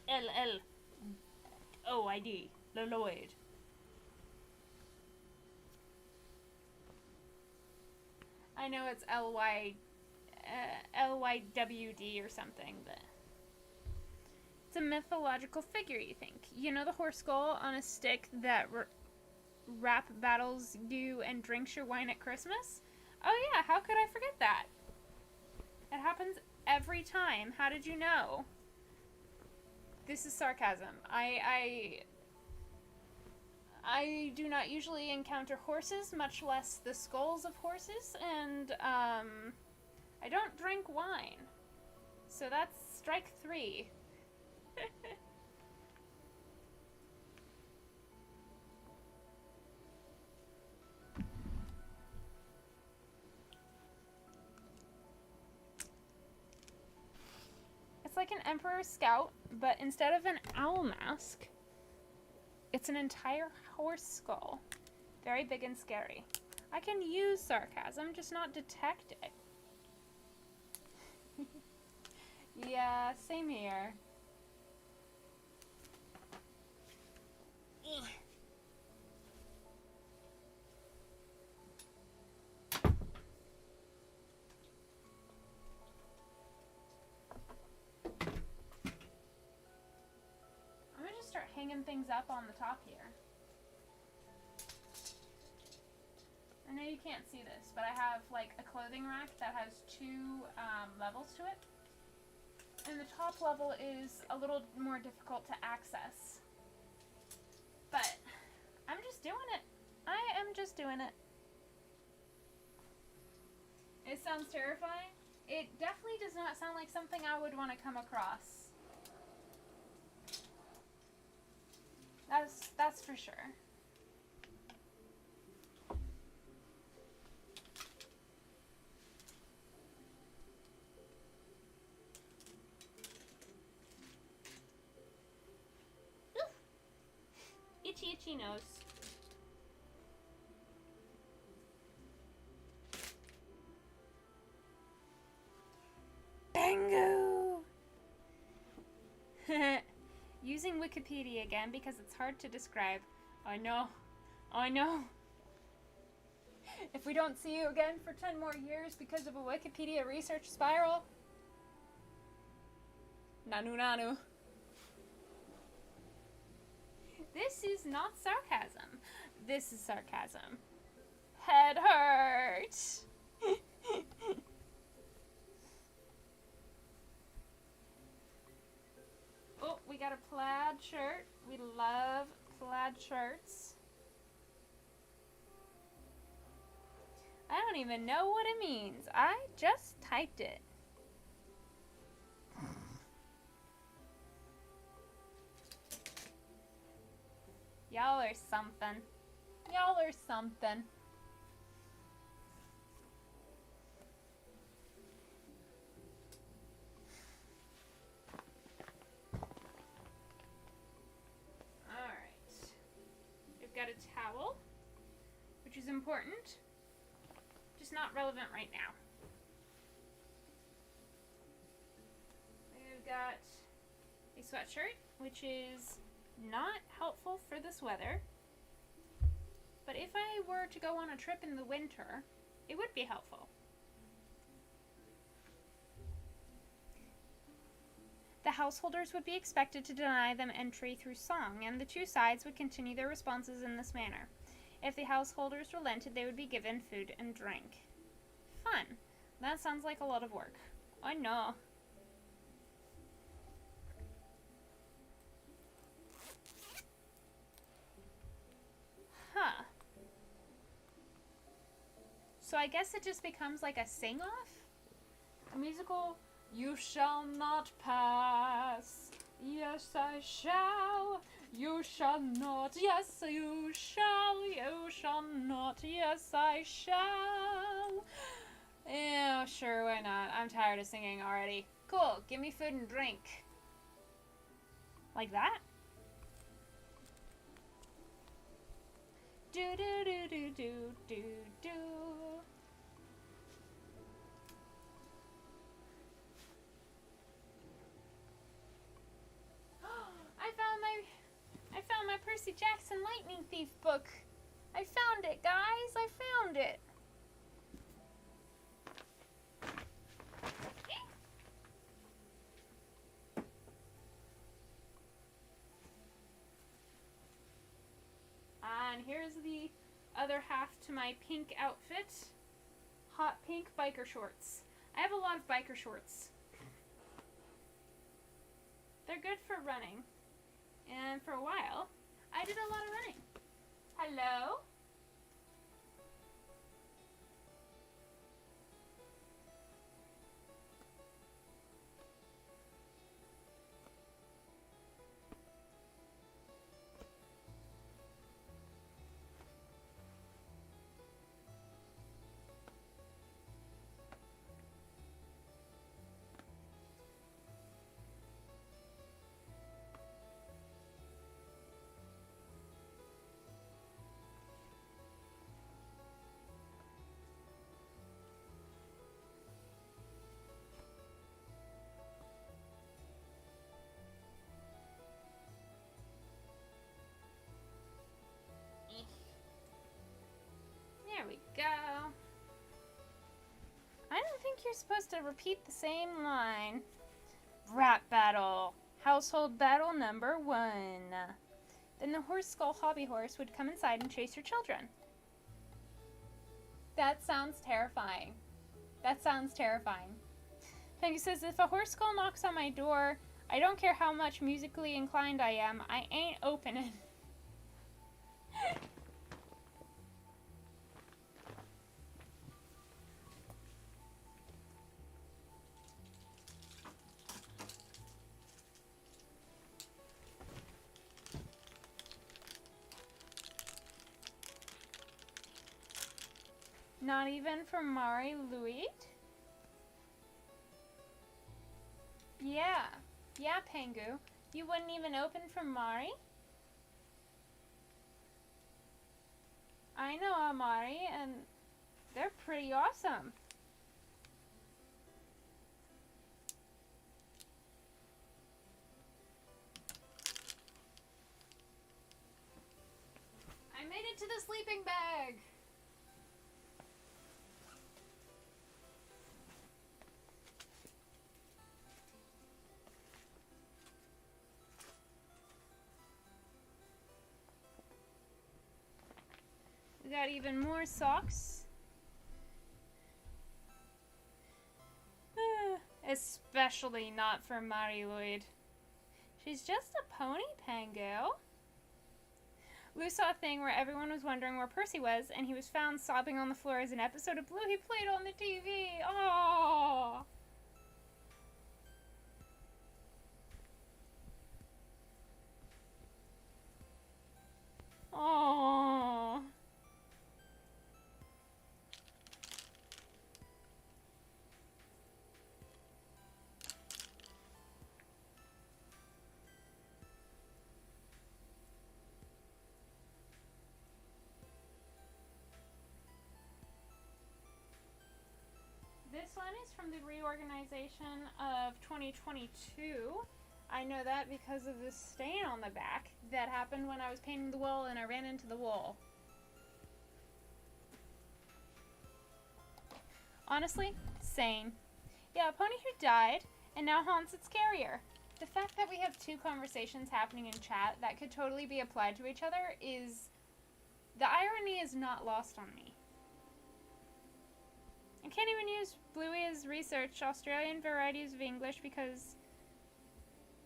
L-L-O-I-D. Lloyd. I know it's L-Y-W-D or something, but it's a mythological figure, you think. You know the horse skull on a stick that rap battles you and drinks your wine at Christmas? Oh yeah, how could I forget that? It happens every time. How did you know? This is sarcasm. I do not usually encounter horses, much less the skulls of horses, and I don't drink wine. So that's strike 3. It's like an Emperor Scout, but instead of an owl mask, it's an entire horse skull. Very big and scary. I can use sarcasm, just not detect it. Yeah, same here. I'm gonna just start hanging things up on the top here. I know you can't see this, but I have like a clothing rack that has 2 levels to it. And the top level is a little more difficult to access. But I'm just doing it. I am just doing it. It sounds terrifying. It definitely does not sound like something I would want to come across. That's for sure. Itchy, itchy nose. Bango! Using Wikipedia again because it's hard to describe. I know. I know. If we don't see you again for 10 more years because of a Wikipedia research spiral. Nanu nanu. This is not sarcasm. This is sarcasm. head hurt. Oh, we got a plaid shirt. We love plaid shirts. I don't even know what it means. I just typed it. Y'all are something. Y'all are something. Alright. We've got a towel, which is important. Just not relevant right now. We've got a sweatshirt, which is not helpful for this weather. But if I were to go on a trip in the winter, it would be helpful. The householders would be expected to deny them entry through song, and the two sides would continue their responses in this manner. If the householders relented, they would be given food and drink. Fun. That sounds like a lot of work. I know. Huh. So I guess it just becomes like a sing-off? A musical, you shall not pass. Yes, I shall. You shall not. Yes, you shall. You shall not. Yes, I shall. Yeah, sure, why not? I'm tired of singing already. Cool, give me food and drink. Like that? Do do do do do do do. I found my Percy Jackson Lightning Thief book. I found it, guys. I found it. And here's the other half to my pink outfit. Hot pink biker shorts. I have a lot of biker shorts. They're good for running. And for a while, I did a lot of running. Hello? There we go. I don't think you're supposed to repeat the same line. Rap battle. Household battle number 1. Then the horse skull hobby horse would come inside and chase your children. That sounds terrifying. That sounds terrifying. Pengu says, if a horse skull knocks on my door, I don't care how much musically inclined I am, I ain't opening. Not even for Mari Louis? Yeah. Yeah, Pengu. You wouldn't even open for Mari? I know Amari, and they're pretty awesome. I made it to the sleeping bag! We got even more socks. Especially not for Mari Lloyd. She's just a pony, Pango. Lou saw a thing where everyone was wondering where Percy was, and he was found sobbing on the floor as an episode of Blue he played on the TV. Oh. Oh. This one is from the reorganization of 2022. I know that because of the stain on the back that happened when I was painting the wall and I ran into the wall. Honestly, same. Yeah, a pony who died and now haunts its carrier. The fact that we have two conversations happening in chat that could totally be applied to each other is... the irony is not lost on me. I can't even use Bluey as research Australian varieties of English because...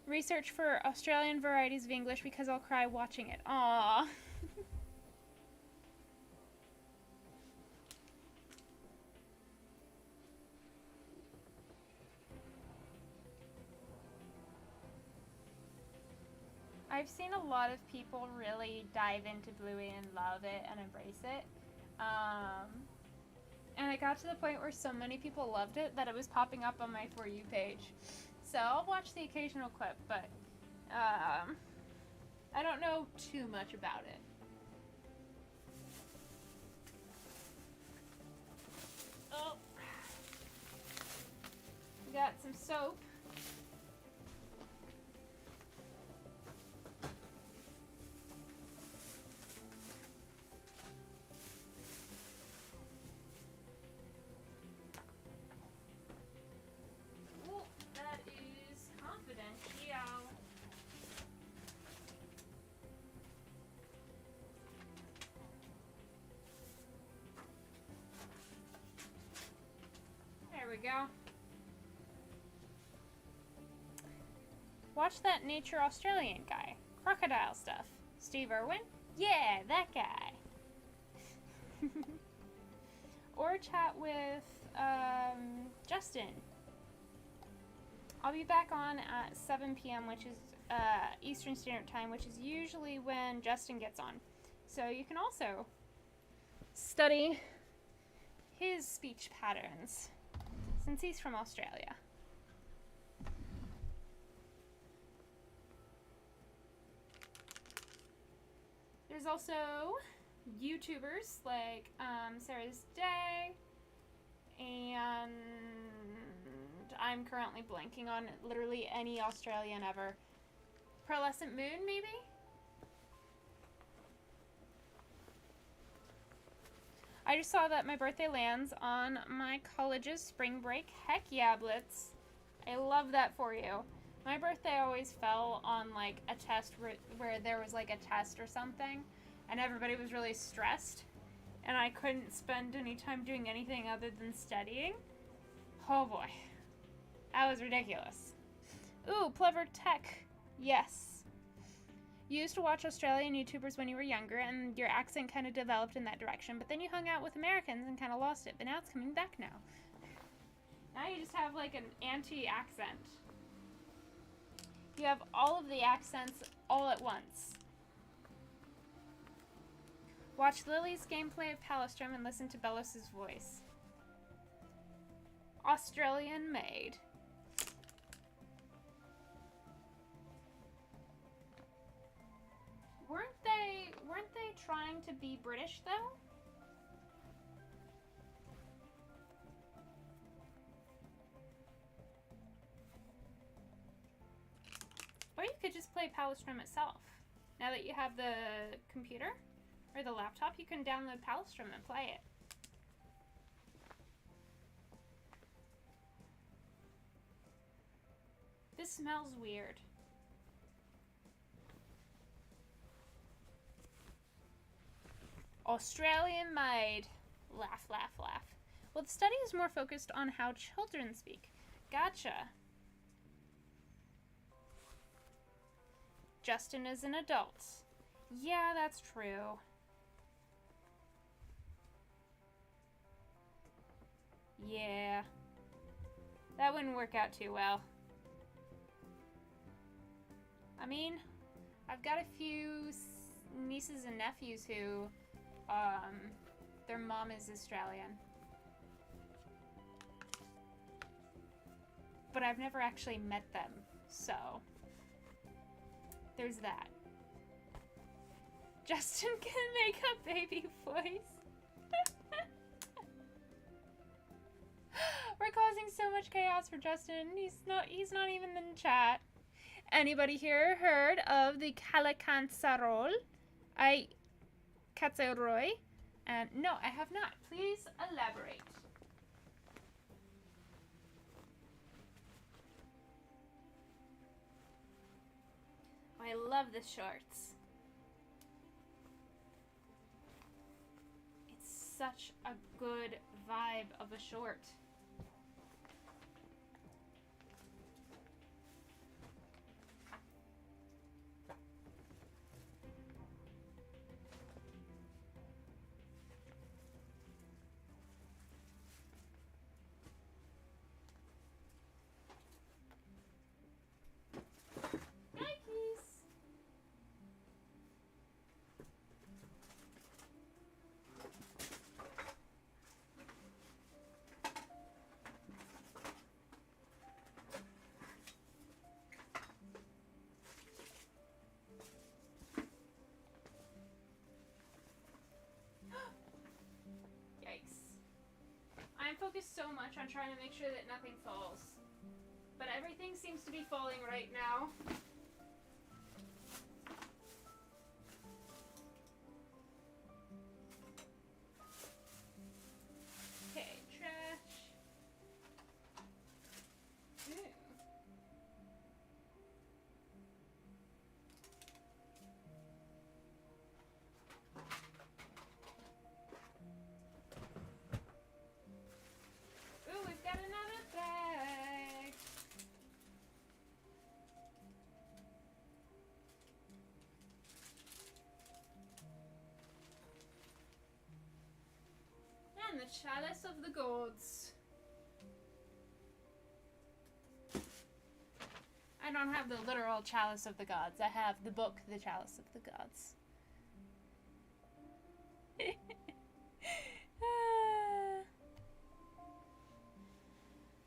research for Australian varieties of English because I'll cry watching it. Aww. I've seen a lot of people really dive into Bluey and love it and embrace it. And it got to the point where so many people loved it that it was popping up on my For You page. So I'll watch the occasional clip, but I don't know too much about it. Oh. We got some soap. There we go. Watch that Nature Australian guy. Crocodile stuff. Steve Irwin? Yeah, that guy. Or chat with Justin. I'll be back on at 7 p.m., which is Eastern Standard Time, which is usually when Justin gets on. So you can also study his speech patterns, since he's from Australia. There's also YouTubers like Sarah's Day, and I'm currently blanking on literally any Australian ever. Pearlescent Moon, maybe? I just saw that my birthday lands on my college's spring break. Heck yeah, Blitz. I love that for you. My birthday always fell on like a test where there was like a test or something and everybody was really stressed and I couldn't spend any time doing anything other than studying. Oh boy. That was ridiculous. Ooh, Plever Tech. Yes. You used to watch Australian YouTubers when you were younger, and your accent kind of developed in that direction, but then you hung out with Americans and kind of lost it, but now it's coming back now. Now you just have like an anti-accent. You have all of the accents all at once. Watch Lily's gameplay of Palistrom and listen to Belos's voice. Australian made. Weren't they trying to be British though? Or you could just play Palistrom itself. Now that you have the computer or the laptop, you can download Palistrom and play it. This smells weird. Australian made. Laugh, laugh, laugh. Well, the study is more focused on how children speak. Gotcha. Justin is an adult. Yeah, that's true. Yeah. That wouldn't work out too well. I mean, I've got a few nieces and nephews who, their mom is Australian. But I've never actually met them, so there's that. Justin can make a baby voice. We're causing so much chaos for Justin. He's not even in the chat. Anybody here heard of the Calacansarol? Katsaroy? No, I have not. Please elaborate. Oh, I love the shorts. It's such a good vibe of a short. I'm focused so much on trying to make sure that nothing falls. But everything seems to be falling right now. Okay, trash. Ooh. We've got another bag. And the chalice of the gods. I don't have the literal chalice of the gods. I have the book, The Chalice of the Gods.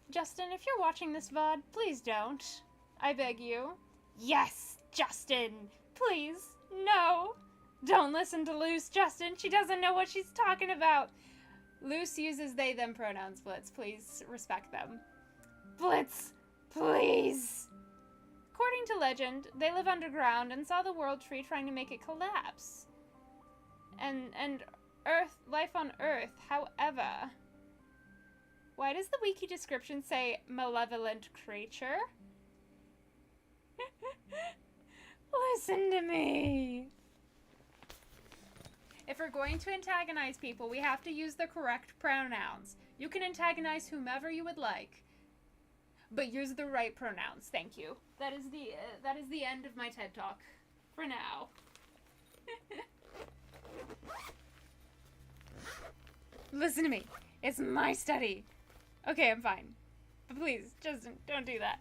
Justin, if you're watching this VOD, please don't. I beg you. Yes, Justin! Please, no! Don't listen to Luz, Justin. She doesn't know what she's talking about. Luz uses they, them pronouns, Blitz. Please respect them. Blitz, please! According to legend, they live underground and saw the world tree trying to make it collapse. And life on Earth, however... Why does the wiki description say malevolent creature? Listen to me! If we're going to antagonize people, we have to use the correct pronouns. You can antagonize whomever you would like, but use the right pronouns. Thank you. That is the end of my TED Talk for now. Listen to me. It's my study. Okay, I'm fine. But please, Justin, don't do that.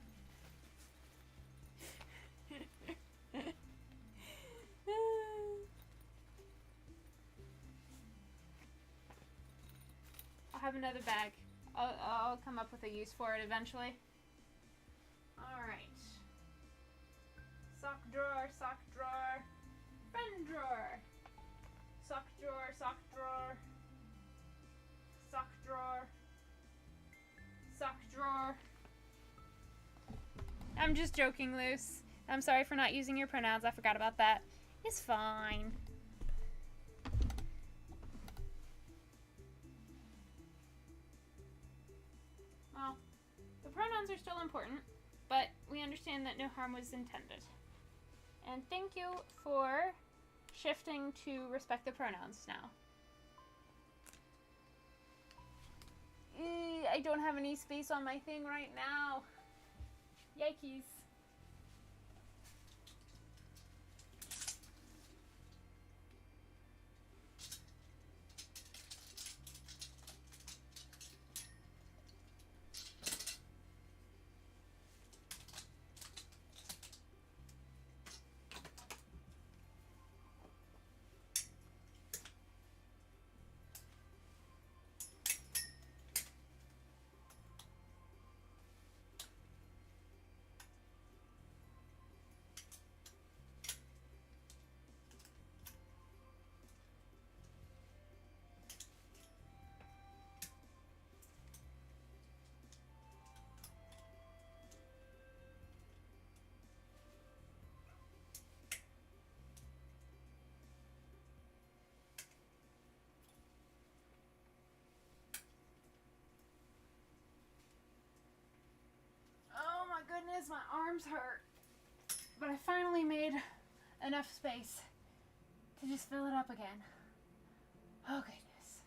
I'll have another bag. I'll come up with a use for it eventually. Alright. Sock drawer, friend drawer. Sock drawer, sock drawer. I'm just joking, Luz. I'm sorry for not using your pronouns. I forgot about that. It's fine. Well, the pronouns are still important, but we understand that no harm was intended. And thank you for shifting to respect the pronouns now. I don't have any space on my thing right now. Yikes. Oh my goodness, my arms hurt. But I finally made enough space to just fill it up again. Oh goodness.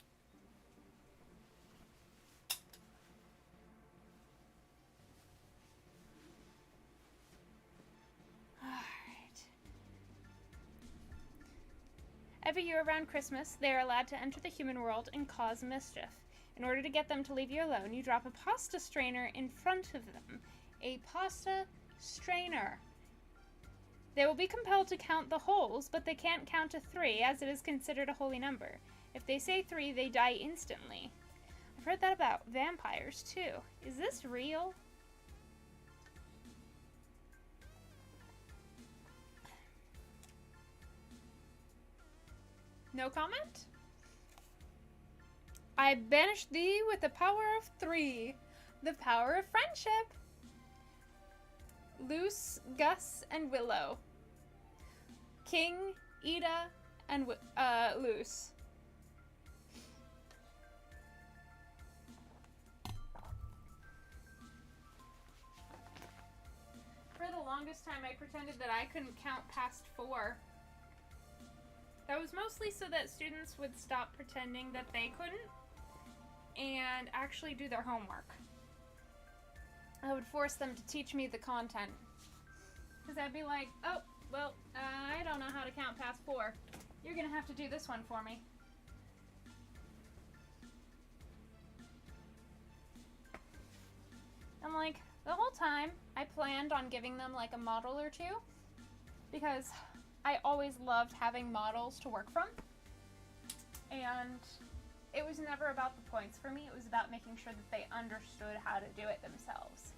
Alright. Every year around Christmas, they are allowed to enter the human world and cause mischief. In order to get them to leave you alone, you drop a pasta strainer in front of them. A pasta strainer. They will be compelled to count the holes, but they can't count to 3, as it is considered a holy number. If they say 3, they die instantly. I've heard that about vampires, too. Is this real? No comment? I banish thee with the power of 3. The power of friendship. Luz, Gus, and Willow. King, Ida, and Luz. For the longest time, I pretended that I couldn't count past 4. That was mostly so that students would stop pretending that they couldn't and actually do their homework. I would force them to teach me the content. Because I'd be like, oh, well, I don't know how to count past 4. You're going to have to do this one for me. And like, the whole time, I planned on giving them like a model or 2. Because I always loved having models to work from. And it was never about the points for me. It was about making sure that they understood how to do it themselves.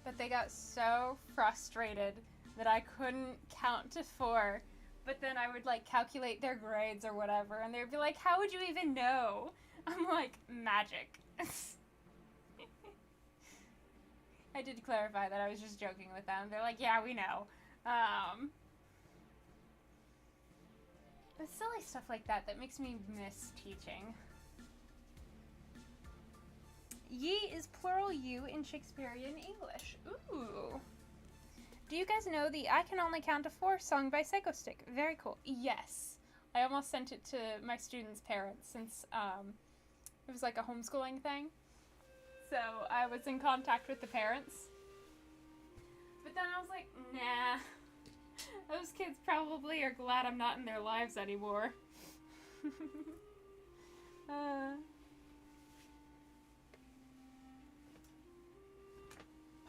But they got so frustrated that I couldn't count to 4. But then I would like calculate their grades or whatever, and they'd be like, how would you even know? I'm like, magic. I did clarify that I was just joking with them. They're like, yeah, we know. But silly stuff like that makes me miss teaching. Ye is plural you in Shakespearean English. Ooh. Do you guys know the I Can Only Count to 4 song by Psychostick? Very cool. Yes. I almost sent it to my students' parents since it was like a homeschooling thing. So I was in contact with the parents. But then I was like, nah. Those kids probably are glad I'm not in their lives anymore.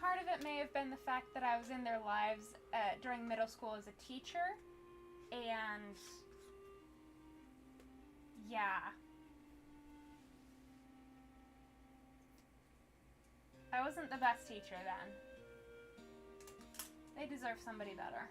Part of it may have been the fact that I was in their lives during middle school as a teacher. And yeah. I wasn't the best teacher then. They deserve somebody better.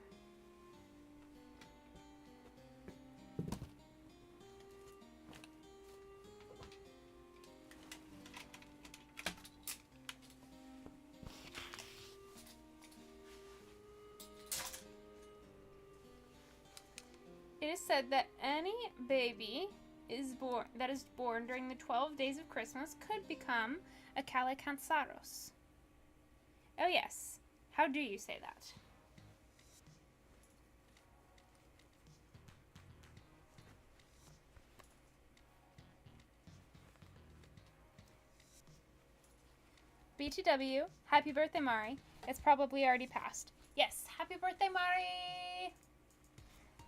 It is said that any baby that is born during the 12 days of Christmas could become a Calicansaros. Oh yes. How do you say that? BTW, happy birthday, Mari. It's probably already passed. Yes, happy birthday, Mari!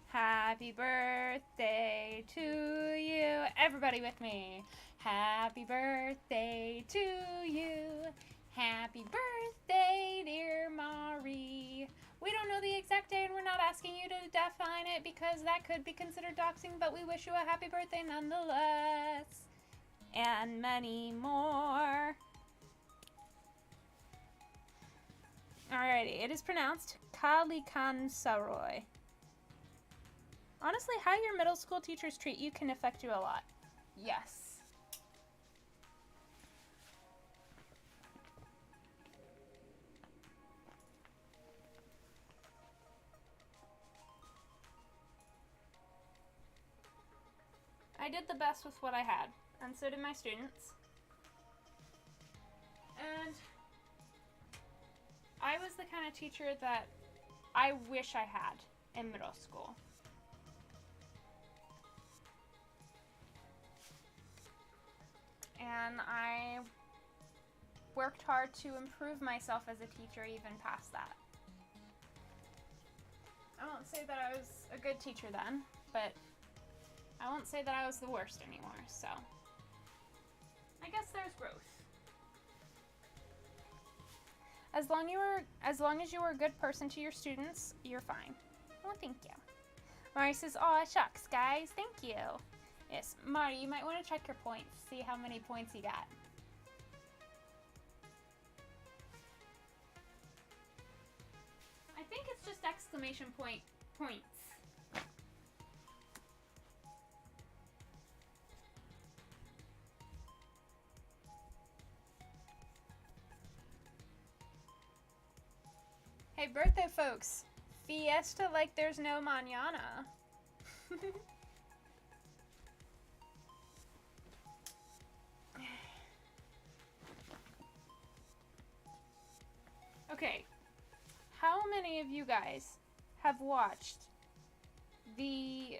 Happy birthday to you. Everybody with me. Happy birthday to you. Happy birthday, dear Mari. We don't know the exact day and we're not asking you to define it because that could be considered doxing, but we wish you a happy birthday nonetheless. And many more. Alrighty, it is pronounced Kalikan Saroy. Honestly, how your middle school teachers treat you can affect you a lot. Yes. I did the best with what I had, and so did my students. And I was the kind of teacher that I wish I had in middle school. And I worked hard to improve myself as a teacher even past that. I won't say that I was a good teacher then, but I won't say that I was the worst anymore, so I guess there's growth. As long as you were a good person to your students, you're fine. Oh, thank you. Mari says, "Aw, shucks, guys, thank you." Yes, Mari, you might want to check your points, see how many points you got. I think it's just exclamation point points. Hey, birthday folks, fiesta like there's no mañana. Okay, how many of you guys have watched the,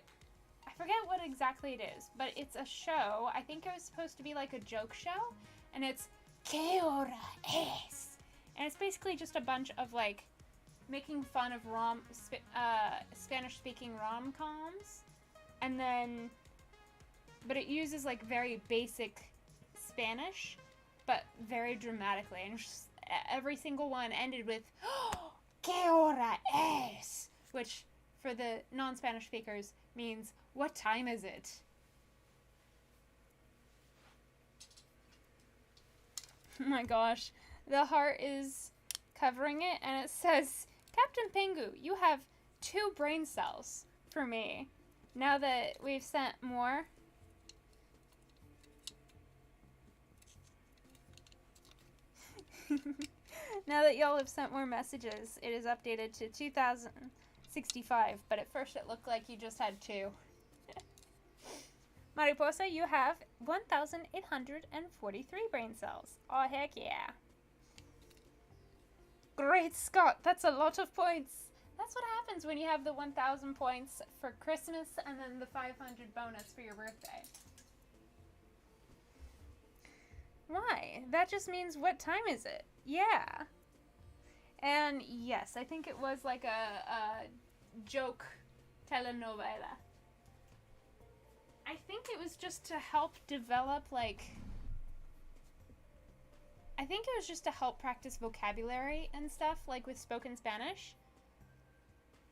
I forget what exactly it is, but it's a show. I think it was supposed to be like a joke show, and it's ¿Qué hora es? And it's basically just a bunch of like making fun of Spanish-speaking rom-coms, and then, but it uses like very basic Spanish, but very dramatically, and just, every single one ended with ¿Qué hora es? Which, for the non-Spanish speakers, means what time is it? Oh my gosh, the heart is covering it, and it says, "Captain Pingu, you have 2 brain cells for me. Now that we've sent more." Now that y'all have sent more messages, it is updated to 2065, but at first it looked like you just had 2. Mariposa, you have 1,843 brain cells. Oh, heck yeah. Great Scott, that's a lot of points. That's what happens when you have the 1,000 points for Christmas and then the 500 bonus for your birthday. Why? That just means what time is it? Yeah. And yes, I think it was like a joke telenovela. I think it was just to help develop, like, I think it was just to help practice vocabulary and stuff, like with spoken Spanish.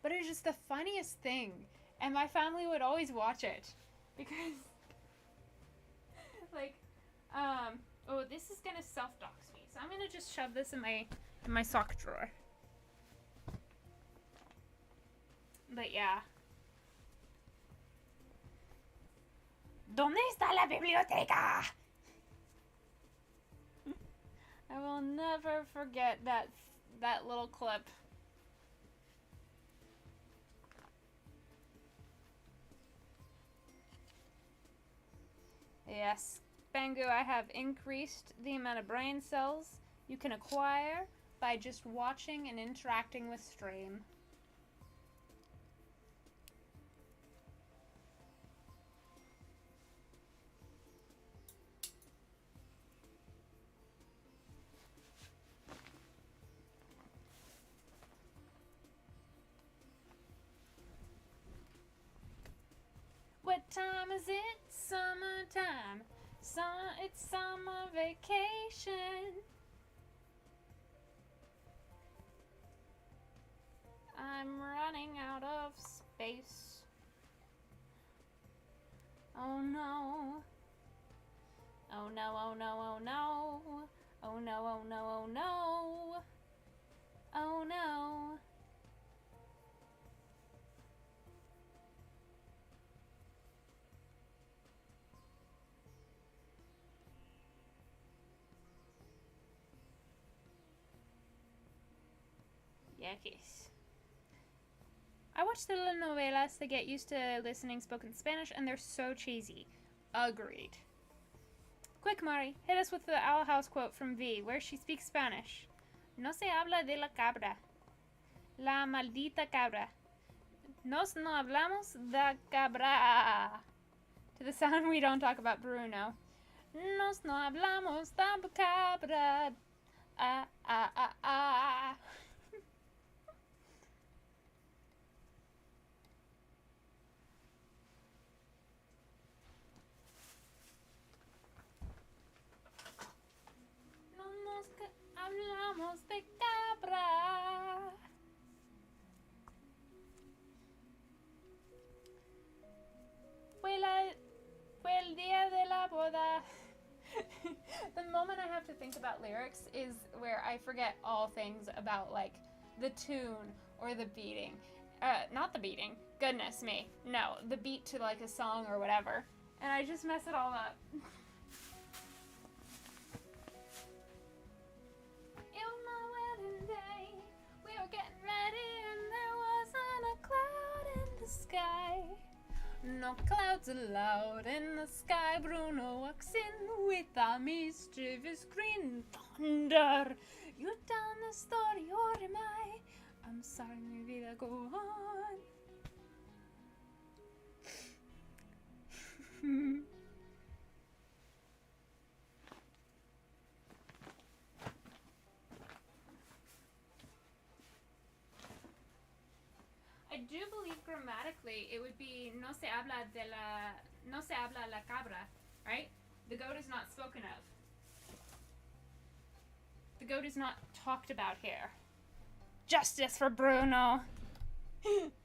But it was just the funniest thing. And my family would always watch it. Because, like, oh, this is gonna self-dox me. So I'm gonna just shove this in my sock drawer. But yeah. ¿Dónde está la biblioteca? I will never forget that little clip. Yes, Bangu, I have increased the amount of brain cells you can acquire by just watching and interacting with stream. time is it? Summertime. It's summer vacation. I'm running out of space. Oh no. Oh no, oh no, oh no. Oh no, oh no, oh no. Oh no. Yakis. I watch the little novelas to get used to listening spoken Spanish, and they're so cheesy. Agreed. Quick, Mari, hit us with the Owl House quote from V, where she speaks Spanish. No se habla de la cabra. La maldita cabra. Nos no hablamos de cabra. To the sound we don't talk about Bruno. Nos no hablamos de cabra. Ah, ah, ah, ah. Hablamos de cabra. Fue el día de la boda. The moment I have to think about lyrics is where I forget all things about, like, the tune or the beating. Not the beating. Goodness me. No, the beat to, like, a song or whatever. And I just mess it all up. Getting ready and there wasn't a cloud in the sky. No clouds allowed in the sky. Bruno walks in with a mischievous grin. Thunder, you tell the story or am I? I'm sorry, mi vida, go on. I do believe grammatically it would be no se habla la cabra, right? The goat is not spoken of. The goat is not talked about here. Justice for Bruno. Whoops.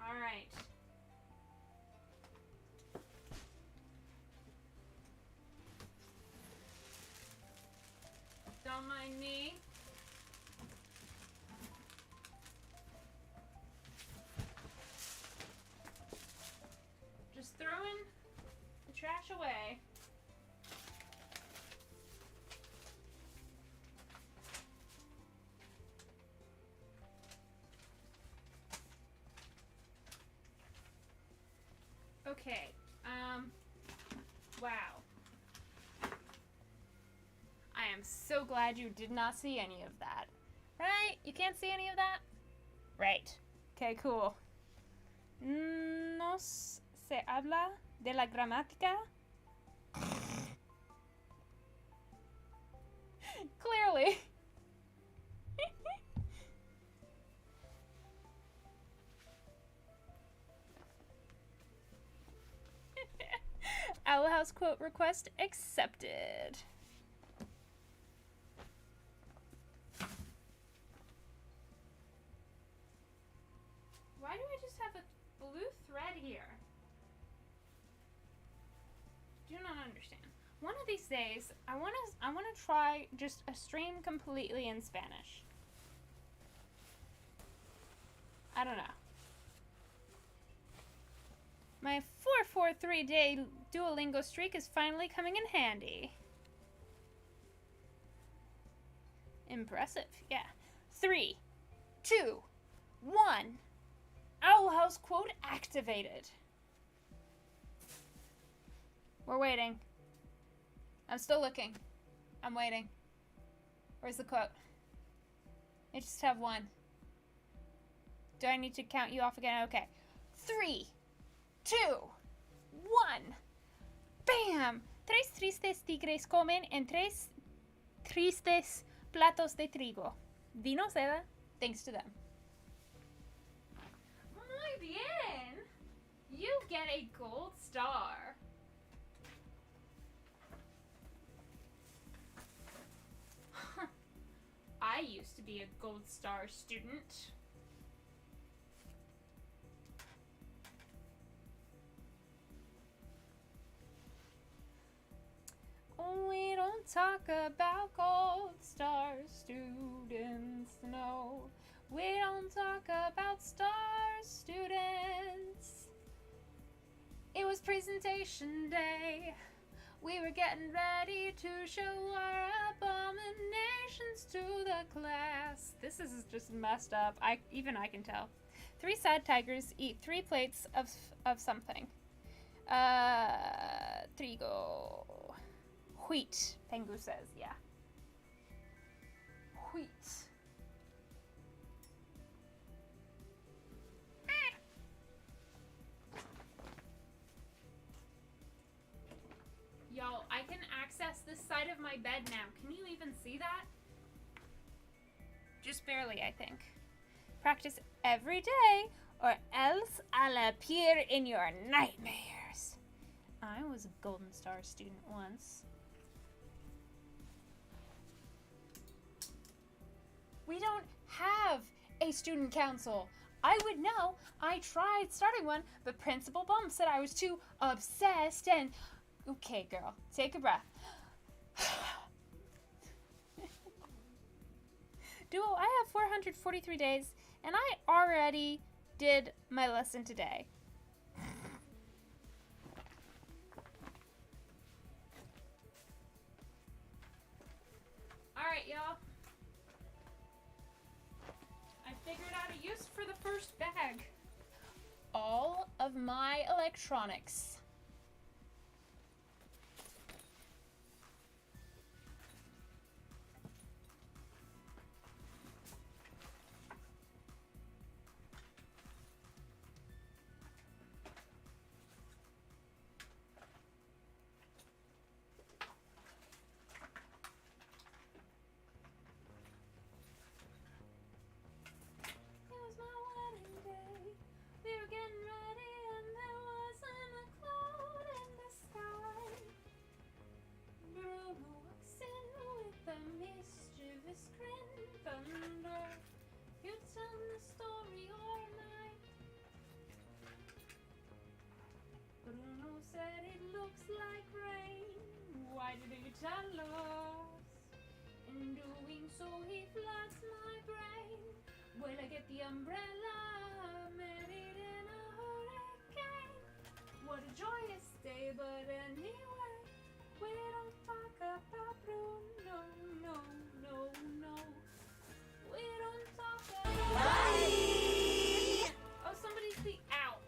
All right. Don't mind me. Just throwing the trash away. Okay. Wow. I am so glad you did not see any of that. Right? You can't see any of that? Right. Okay, cool. No se habla de la gramática? Clearly. Owl House quote request accepted. Why do I just have a blue thread here? Do not understand. One of these days, I want to try just a stream completely in Spanish. I don't know. My 443-day Duolingo streak is finally coming in handy. Impressive, yeah. 3, 2, 1. Owl House quote activated. We're waiting. I'm still looking. I'm waiting. Where's the quote? I just have one. Do I need to count you off again? Okay. 3, 2, 1. Bam! Tres tristes tigres comen en tres tristes platos de trigo. Rei Noceda, thanks to them. Muy bien! You get a gold star. I used to be a gold star student. We don't talk about gold star students, no. We don't talk about star students. It was presentation day. We were getting ready to show our abominations to the class. This is just messed up. Even I can tell. 3 sad tigers eat 3 plates of something. Trigo. Wheat, Pengu says, yeah. Wheat. Y'all, I can access this side of my bed now. Can you even see that? Just barely, I think. Practice every day, or else I'll appear in your nightmares. I was a Golden Star student once. We don't have a student council. I would know. I tried starting one, but Principal Bump said I was too obsessed and... Okay, girl, take a breath. Duo, I have 443 days, and I already did my lesson today. Alright, y'all. I figured out a use for the first bag. All of my electronics. Said it looks like rain. Why did he tell us? In doing so, he floods my brain. Will I get the umbrella? Married in a hurricane. What a joyous day, but anyway, we don't talk about Bruno. No, no, no. We don't talk about. Bye. Oh, somebody's Ow.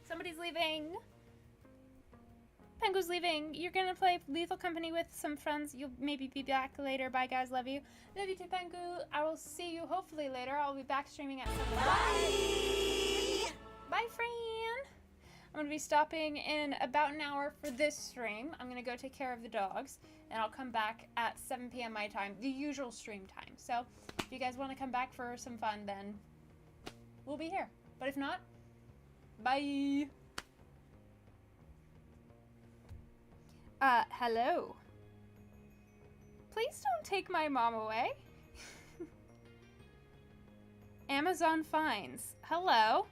Somebody's leaving. Pengu's leaving. You're gonna play Lethal Company with some friends. You'll maybe be back later. Bye, guys. Love you. Love you too, Pengu. I will see you hopefully later. I'll be back streaming at 7. Bye. Bye, Fran. I'm gonna be stopping in about an hour for this stream. I'm gonna go take care of the dogs, and I'll come back at 7 p.m. my time, the usual stream time. So if you guys want to come back for some fun, then we'll be here. But if not, bye. Hello. Please don't take my mom away. Amazon Finds. Hello.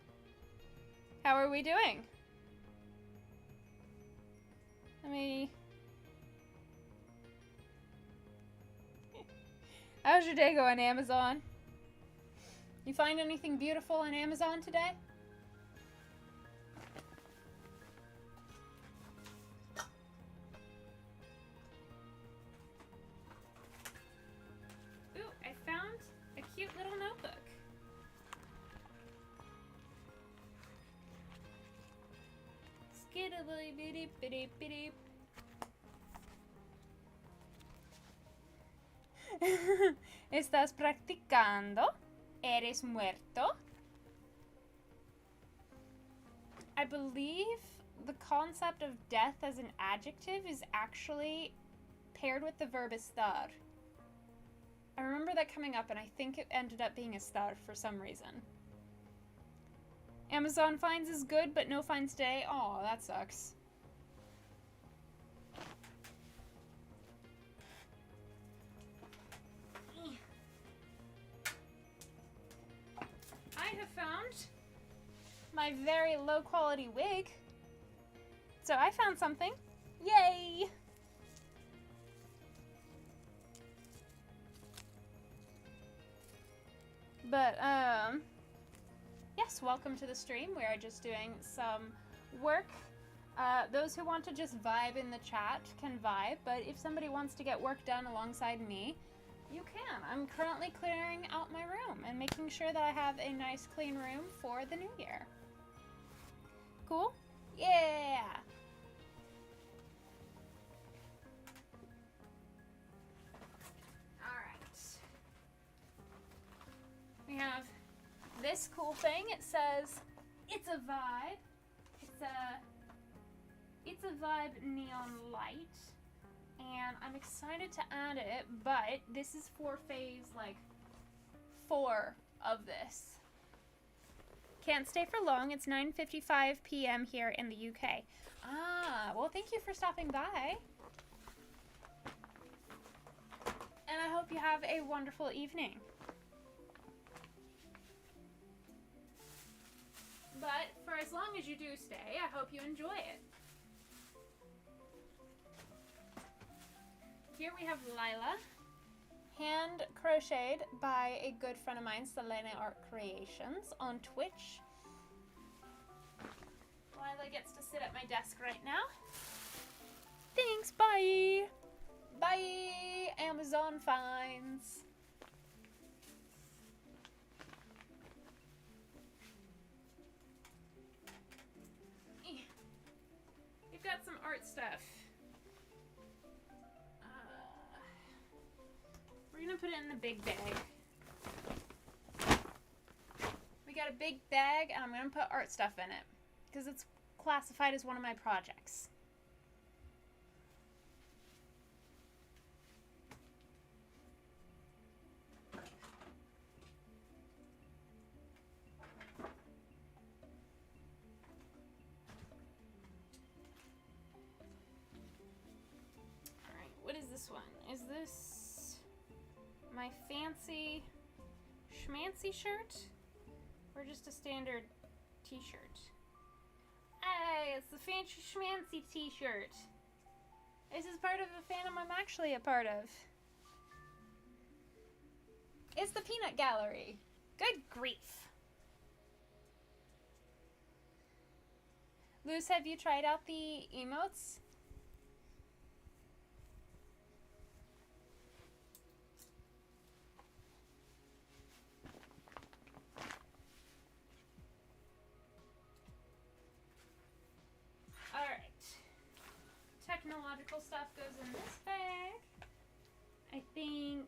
How are we doing? Let me... How's your day going, Amazon? You find anything beautiful on Amazon today? Cute little notebook. Skiddly bitty bitty bitty. ¿Estás practicando? ¿Eres muerto? I believe the concept of death as an adjective is actually paired with the verb estar. I remember that coming up, and I think it ended up being a star for some reason. Amazon Finds is good, but no finds today. Aw, that sucks. I have found my very low quality wig. So I found something. Yay! But, yes, welcome to the stream. We are just doing some work. Those who want to just vibe in the chat can vibe, but if somebody wants to get work done alongside me, you can. I'm currently clearing out my room and making sure that I have a nice clean room for the new year. Cool? Yeah! We have this cool thing. It says, "It's a vibe." It's a vibe neon light, and I'm excited to add it. But this is for phase like 4 of this. Can't stay for long. It's 9:55 p.m. here in the UK. Ah, well, thank you for stopping by, and I hope you have a wonderful evening. But for as long as you do stay, I hope you enjoy it. Here we have Lila, hand crocheted by a good friend of mine, Selena Art Creations, on Twitch. Lila gets to sit at my desk right now. Thanks, bye! Bye, Amazon Finds. We've got some art stuff. We're gonna put it in the big bag. We got a big bag, and I'm gonna put art stuff in it because it's classified as one of my projects. Alright, what is this one? Is this my fancy schmancy shirt? Or just a standard t-shirt? Hey, it's the fancy schmancy t-shirt. This is part of a fandom I'm actually a part of. It's the Peanut Gallery. Good grief. Luz, have you tried out the emotes? Alright. Technological stuff goes in this bag. I think...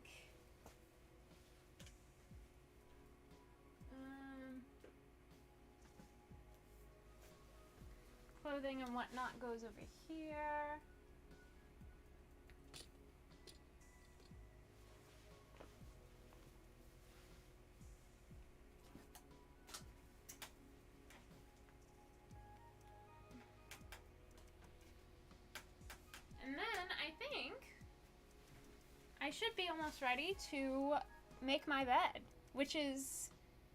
clothing and whatnot goes over here. And then I think I should be almost ready to make my bed, which is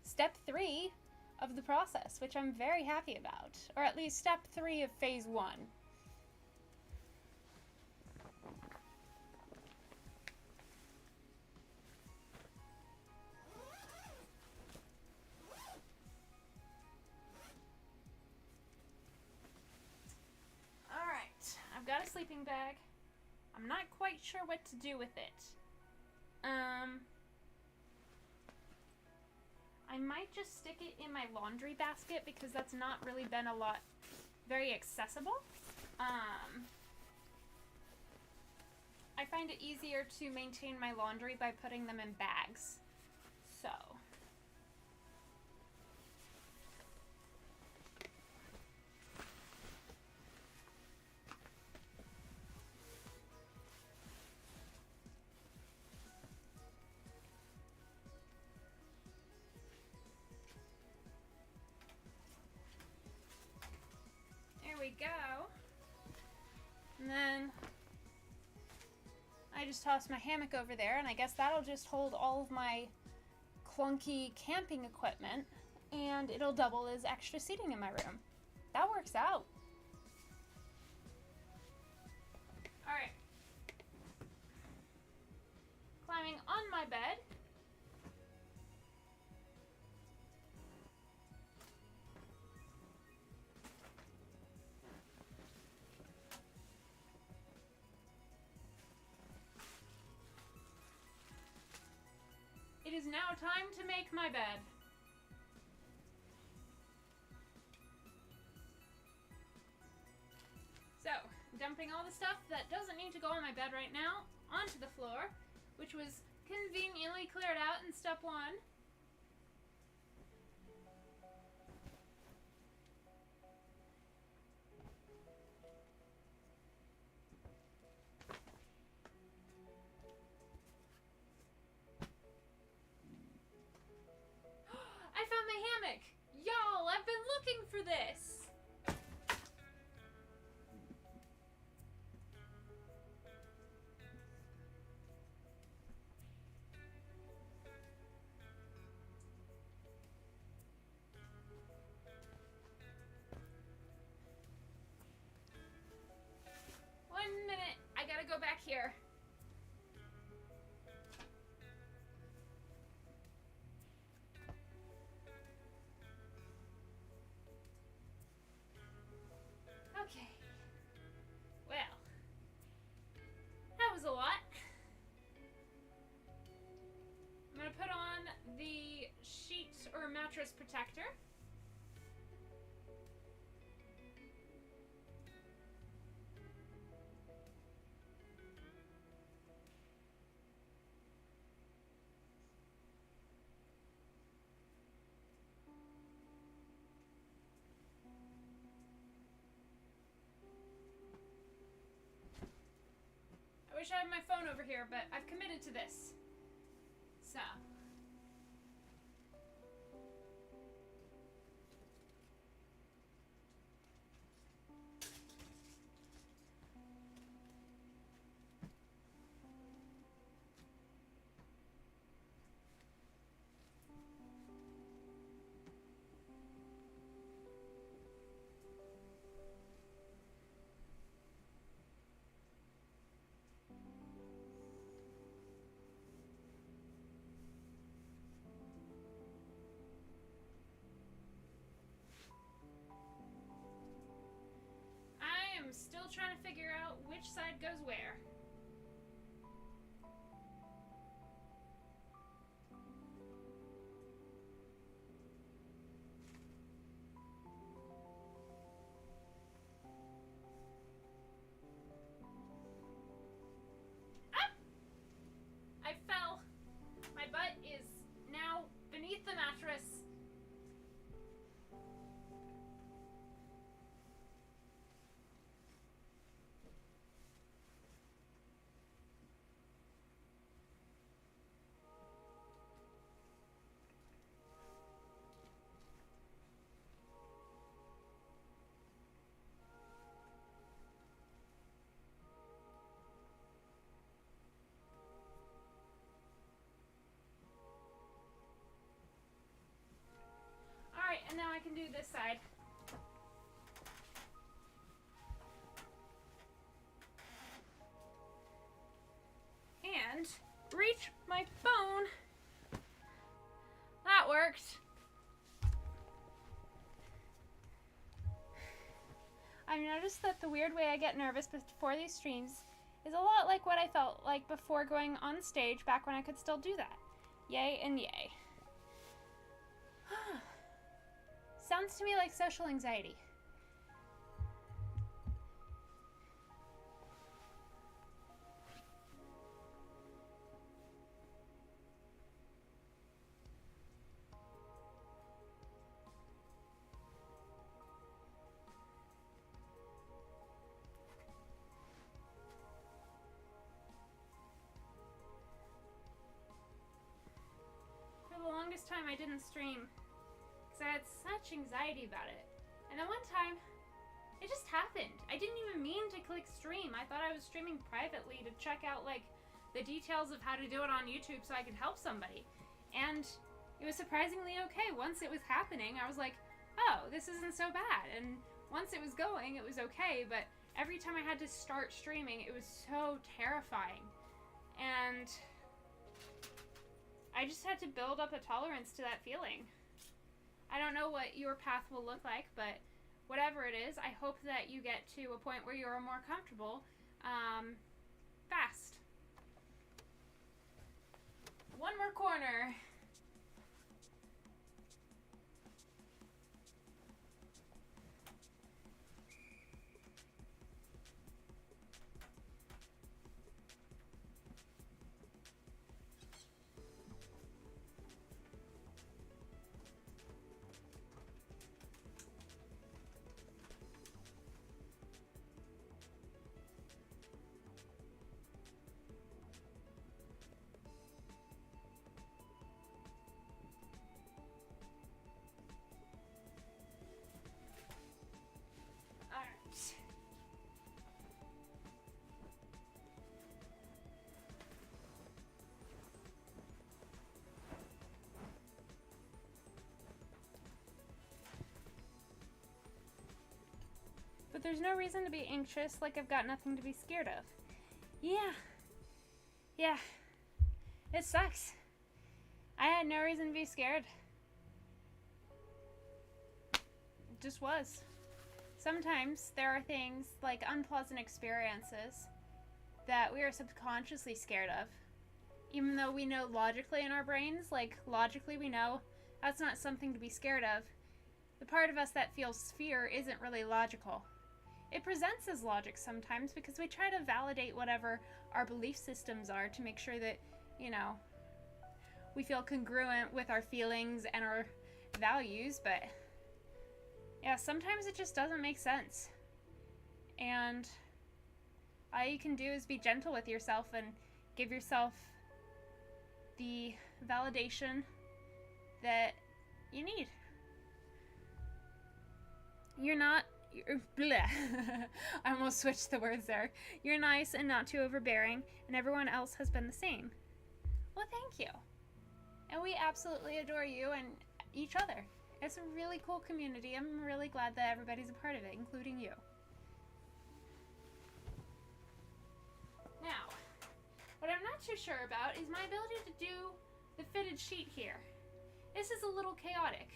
step 3 of the process, which I'm very happy about. Or at least step 3 of phase 1. Alright, I've got a sleeping bag. I'm not quite sure what to do with it. I might just stick it in my laundry basket because that's not really been very accessible. I find it easier to maintain my laundry by putting them in bags. So. go. And then I just toss my hammock over there, and I guess that'll just hold all of my clunky camping equipment, and it'll double as extra seating in my room. That works out. Alright. Climbing on my bed. It is now time to make my bed. So, dumping all the stuff that doesn't need to go on my bed right now onto the floor, which was conveniently cleared out in step 1. I found my hammock! Y'all, I've been looking for this! One minute, I gotta go back here. Okay. Well, that was a lot. I'm gonna put on the sheet or mattress protector. I wish I had my phone over here, but I've committed to this. So. I'm still trying to figure out which side goes where. Ah! I fell. My butt is now beneath the mattress. Alright, and now I can do this side. And reach my phone. That worked. I've noticed that the weird way I get nervous before these streams is a lot like what I felt like before going on stage back when I could still do that. Yay and yay. Sounds to me like social anxiety. For the longest time I didn't stream. I had such anxiety about it. And then one time, It just happened. I didn't even mean to click stream. I thought I was streaming privately to check out, like, the details of how to do it on YouTube so I could help somebody. And it was surprisingly okay. Once it was happening, I was like, oh, this isn't so bad. And once it was going, it was okay. But every time I had to start streaming, it was so terrifying. And I just had to build up a tolerance to that feeling. I don't know what your path will look like, but whatever it is, I hope that you get to a point where you are more comfortable fast. One more corner. But there's no reason to be anxious, like I've got nothing to be scared of. Yeah. It sucks. I had no reason to be scared. It just was. Sometimes there are things like unpleasant experiences that we are subconsciously scared of. Even though we know logically in our brains, like logically we know that's not something to be scared of. The part of us that feels fear isn't really logical. It presents as logic sometimes because we try to validate whatever our belief systems are to make sure that, you know, we feel congruent with our feelings and our values, but yeah, sometimes it just doesn't make sense. And all you can do is be gentle with yourself and give yourself the validation that you need. I almost switched the words there. You're nice and not too overbearing, and everyone else has been the same. Well, thank you. And we absolutely adore you and each other. It's a really cool community. I'm really glad that everybody's a part of it, including you. Now, what I'm not too sure about is my ability to do the fitted sheet here. This is a little chaotic.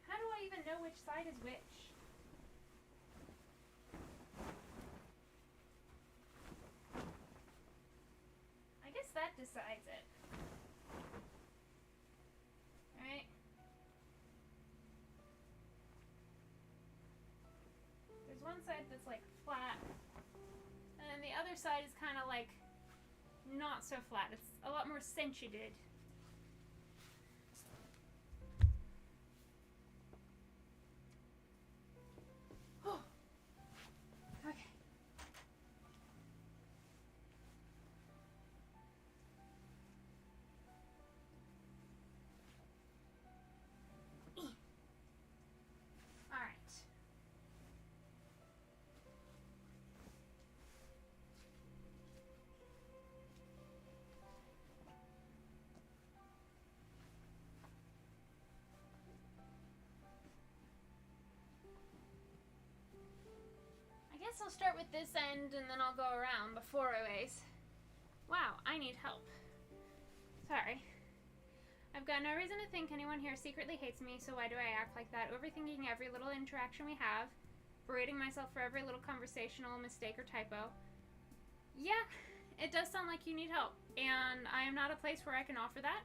How do I even know which side is which? I guess that decides it. Right? There's one side that's like flat, and then the other side is kind of like not so flat. It's a lot more cinchuded. Okay. All right. I guess I'll start with this end and then I'll go around the 4 OAs. Wow, I need help. Sorry. I've got no reason to think anyone here secretly hates me, so why do I act like that, overthinking every little interaction we have, berating myself for every little conversational mistake or typo? Yeah, it does sound like you need help, and I am not a place where I can offer that.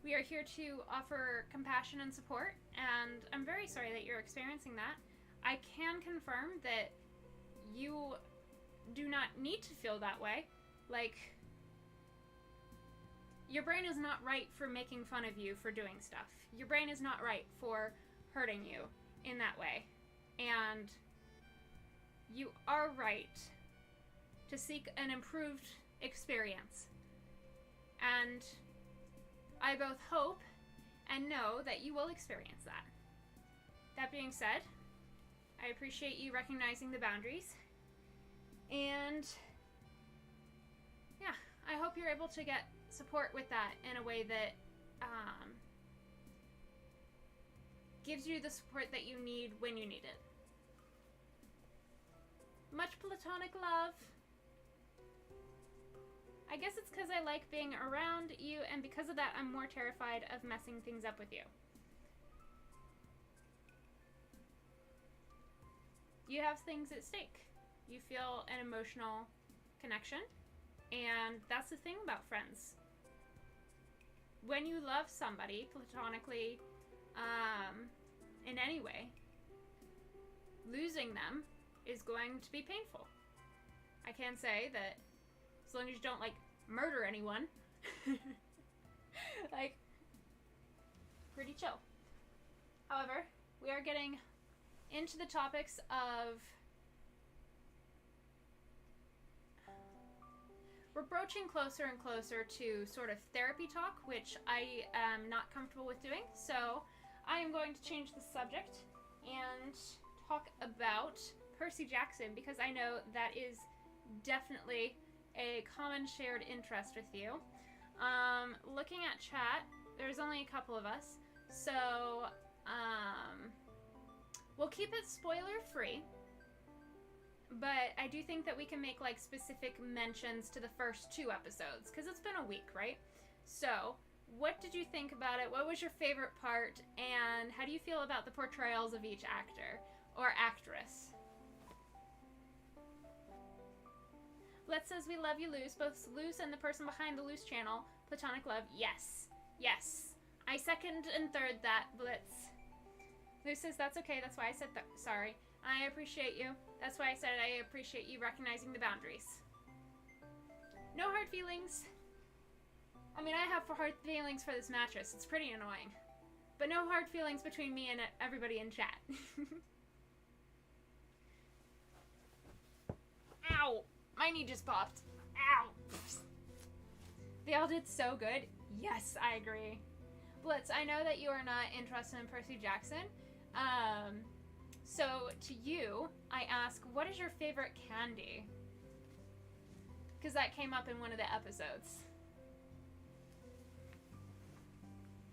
We are here to offer compassion and support, and I'm very sorry that you're experiencing that. I can confirm that you do not need to feel that way. Like, your brain is not right for making fun of you for doing stuff. Your brain is not right for hurting you in that way. And you are right to seek an improved experience. And I both hope and know that you will experience that. That being said, I appreciate you recognizing the boundaries. And yeah, I hope you're able to get support with that in a way that gives you the support that you need when you need it. Much platonic love. I guess it's because I like being around you, and because of that, I'm more terrified of messing things up with you. You have things at stake. You feel an emotional connection, and that's the thing about friends. When you love somebody platonically, in any way, losing them is going to be painful. I can say that as long as you don't, like, murder anyone, like, pretty chill. However, we are getting into the topics of... We're broaching closer and closer to sort of therapy talk, which I am not comfortable with doing, so I am going to change the subject and talk about Percy Jackson, because I know that is definitely a common shared interest with you. Looking at chat, there's only a couple of us, so we'll keep it spoiler free, but I do think that we can make like specific mentions to the first 2 episodes, because it's been a week, right? So what did you think about it? What was your favorite part? And how do you feel about the portrayals of each actor or actress? Blitz says, we love you, Luz. Both Luz and the person behind the Luz channel. Platonic love. Yes. Yes. I second and third that, Blitz. Luz says, that's okay. That's why I said sorry. I appreciate you. That's why I said I appreciate you recognizing the boundaries. No hard feelings. I mean, I have hard feelings for this mattress. It's pretty annoying. But no hard feelings between me and everybody in chat. Ow! My knee just popped. Ow! They all did so good. Yes, I agree. Blitz, I know that you are not interested in Percy Jackson. So to you, I ask, what is your favorite candy? Because that came up in one of the episodes.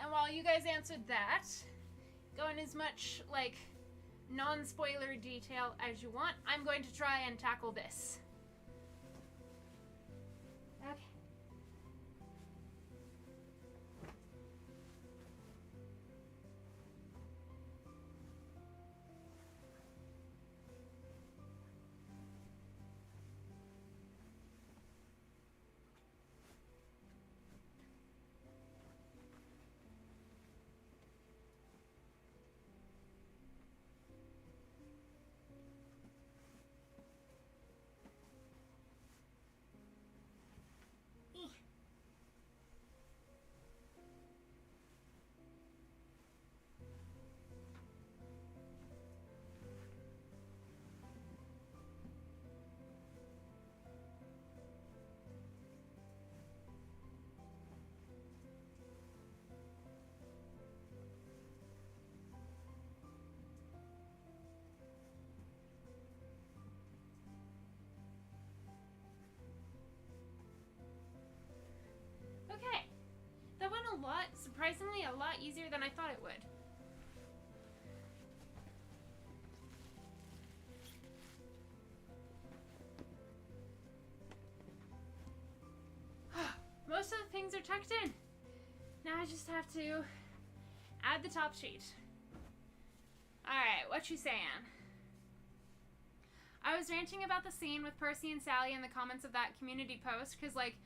And while you guys answered that, go in as much, like, non-spoiler detail as you want, I'm going to try and tackle this. Okay. Okay, that went surprisingly a lot easier than I thought it would. Most of the things are tucked in. Now I just have to add the top sheet. Alright, what you saying? I was ranting about the scene with Percy and Sally in the comments of that community post, because like,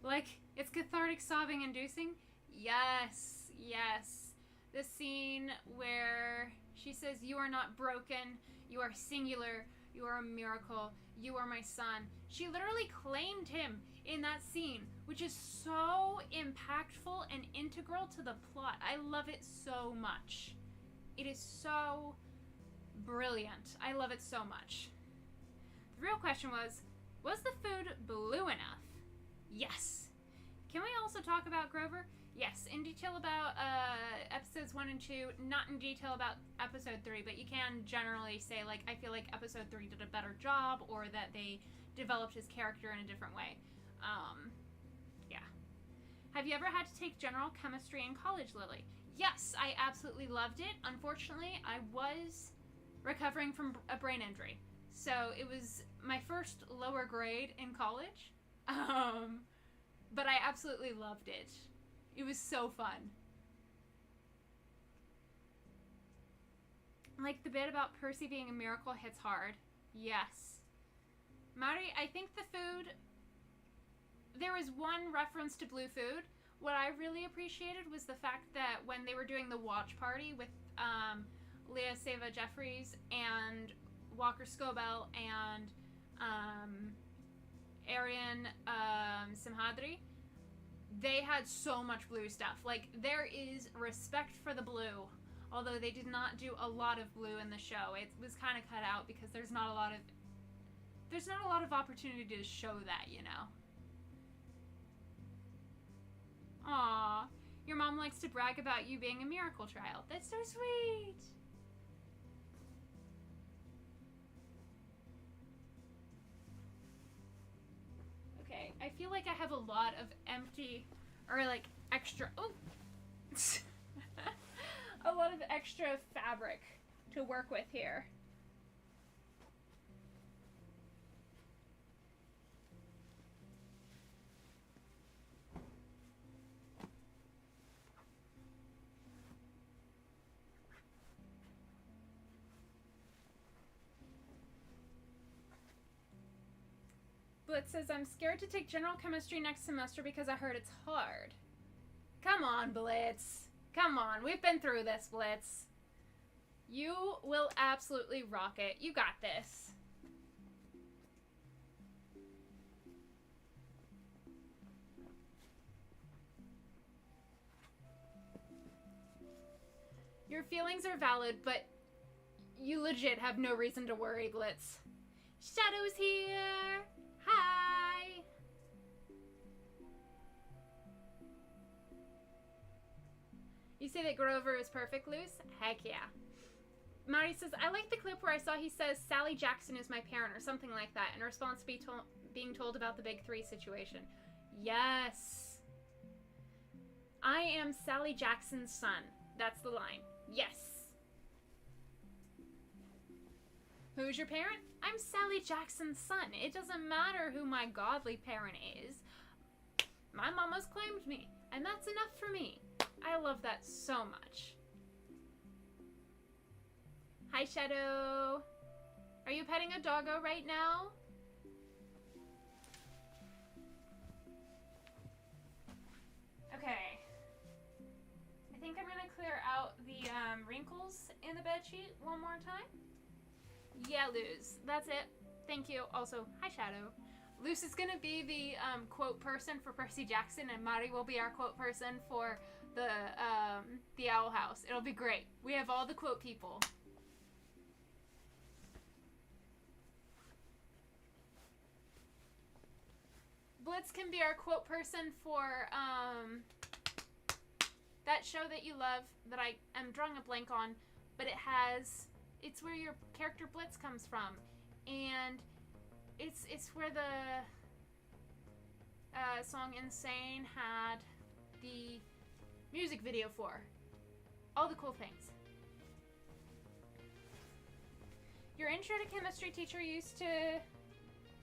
like, it's cathartic sobbing inducing. Yes, yes. The scene where she says, you are not broken, you are singular, you are a miracle, you are my son. She literally claimed him in that scene, which is so impactful and integral to the plot. I love it so much. It is so brilliant. I love it so much. The real question was the food blue enough? Yes. Can we also talk about Grover? Yes, in detail about episodes 1 and 2, not in detail about episode 3, but you can generally say, like, I feel like episode 3 did a better job, or that they developed his character in a different way. Yeah. Have you ever had to take general chemistry in college, Lily? Yes, I absolutely loved it. Unfortunately, I was recovering from a brain injury. So it was my first lower grade in college. But I absolutely loved it. It was so fun. Like the bit about Percy being a miracle hits hard. Yes. Mari, I think the food... There was one reference to blue food. What I really appreciated was the fact that when they were doing the watch party with Leah Seva Jeffries and Walker Scobell and Arian Simhadri, they had so much blue stuff. Like, there is respect for the blue, although they did not do a lot of blue in the show. It was kind of cut out because there's not a lot of opportunity to show that, you know. Aww, your mom likes to brag about you being a miracle child. That's so sweet. Okay, I feel like I have a lot of empty, or like extra, a lot of extra fabric to work with here. Blitz says, I'm scared to take general chemistry next semester because I heard it's hard. Come on, Blitz. Come on, we've been through this, Blitz. You will absolutely rock it. You got this. Your feelings are valid, but you legit have no reason to worry, Blitz. Shadow's here! Hi! You say that Grover is perfect, Luz? Heck yeah. Mari says, I like the clip where I saw he says, Sally Jackson is my parent, or something like that, in response to being told about the Big Three situation. Yes. I am Sally Jackson's son. That's the line. Yes. Who's your parent? I'm Sally Jackson's son. It doesn't matter who my godly parent is. My mama's claimed me, and that's enough for me. I love that so much. Hi, Shadow. Are you petting a doggo right now? Okay. I think I'm gonna clear out the wrinkles in the bedsheet one more time. Yeah, Luz. That's it. Thank you. Also, hi, Shadow. Luz is gonna be the quote person for Percy Jackson, and Mari will be our quote person for the Owl House. It'll be great. We have all the quote people. Blitz can be our quote person for that show that you love that I am drawing a blank on, but it's where your character Blitz comes from, and it's where the song Insane had the music video for. All the cool things. Your intro to chemistry teacher used to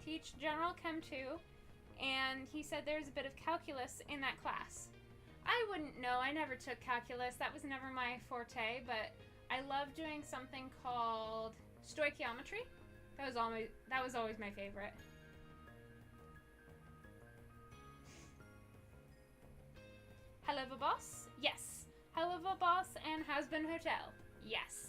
teach General Chem 2, and he said there's a bit of calculus in that class. I wouldn't know. I never took calculus. That was never my forte, but I love doing something called stoichiometry. That was always my favorite. Helluva Boss? Yes. Helluva Boss and Has-Been Hotel? Yes.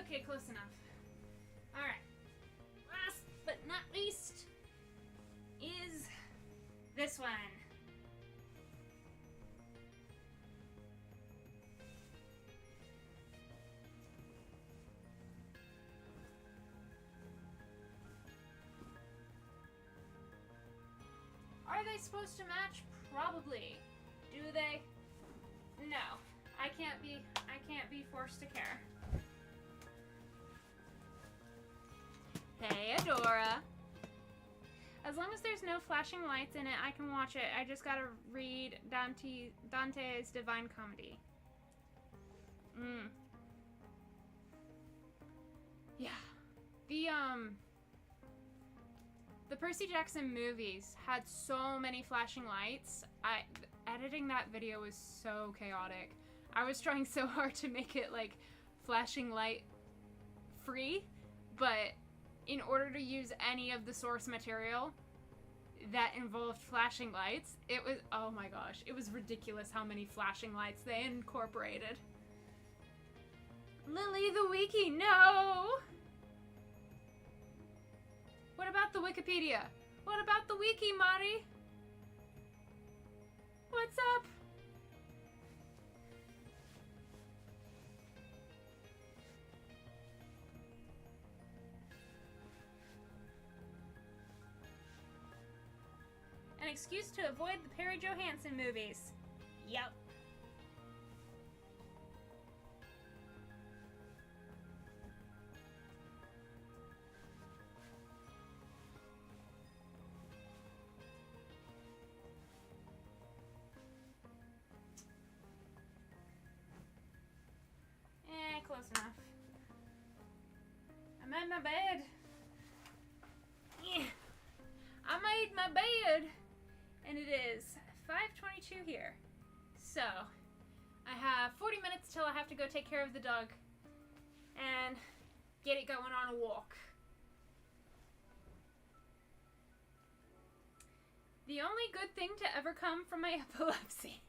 Okay, close enough. Alright. Last but not least is this one. Are they supposed to match? Probably. Do they? No. I can't be forced to care. Hey, Adora. As long as there's no flashing lights in it, I can watch it. I just gotta read Dante's Divine Comedy. Yeah. The Percy Jackson movies had so many flashing lights. Editing that video was so chaotic. I was trying so hard to make it like flashing light free, but in order to use any of the source material that involved flashing lights, it was, oh my gosh, it was ridiculous how many flashing lights they incorporated. Lily the Wiki, no! What about the Wikipedia? What about the Wiki, Mari? What's up? An excuse to avoid the Perry Johansson movies. Yep. Close enough. I made my bed. Yeah. I made my bed. And it is 5:22 here. So, I have 40 minutes till I have to go take care of the dog and get it going on a walk. The only good thing to ever come from my epilepsy.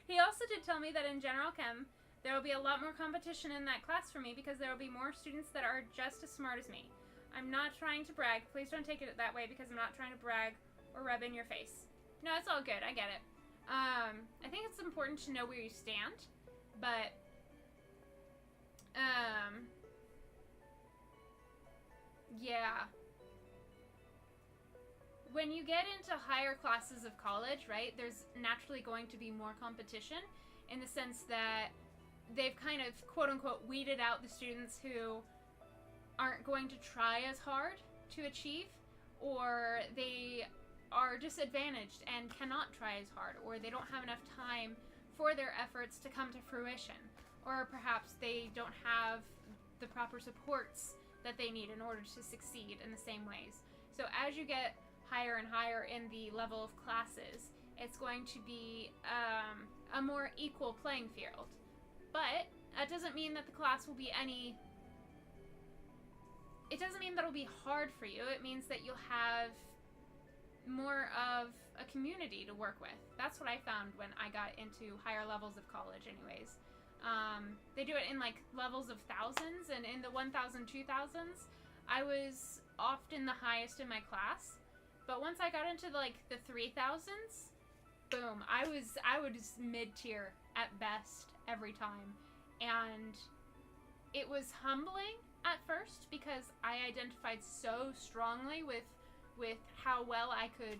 He also did tell me that in General Chem, there will be a lot more competition in that class for me because there will be more students that are just as smart as me. I'm not trying to brag. Please don't take it that way because I'm not trying to brag or rub in your face. No, it's all good. I get it. I think it's important to know where you stand, but yeah. When you get into higher classes of college, right, there's naturally going to be more competition in the sense that they've kind of, quote-unquote, weeded out the students who aren't going to try as hard to achieve, or they are disadvantaged and cannot try as hard, or they don't have enough time for their efforts to come to fruition, or perhaps they don't have the proper supports that they need in order to succeed in the same ways. So as you get higher and higher in the level of classes, it's going to be a more equal playing field. But that doesn't mean that the class will be any... It doesn't mean that it'll be hard for you. It means that you'll have more of a community to work with. That's what I found when I got into higher levels of college anyways. They do it in like levels of thousands, and in the 1,000, 2,000s, I was often the highest in my class. But once I got into like the 3,000s, boom, I was mid-tier at best every time. And it was humbling at first because I identified so strongly with how well I could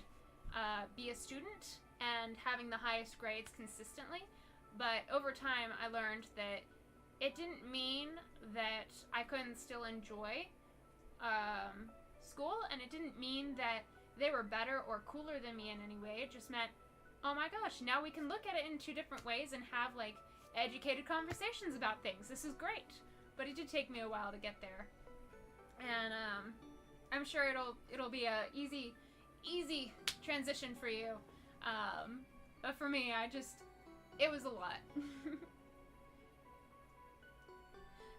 be a student and having the highest grades consistently. But over time, I learned that it didn't mean that I couldn't still enjoy school, and it didn't mean that they were better or cooler than me in any way. It just meant, oh my gosh, now we can look at it in two different ways and have like educated conversations about things. This is great. But it did take me a while to get there. And I'm sure it'll be a easy transition for you. But for me, it was a lot.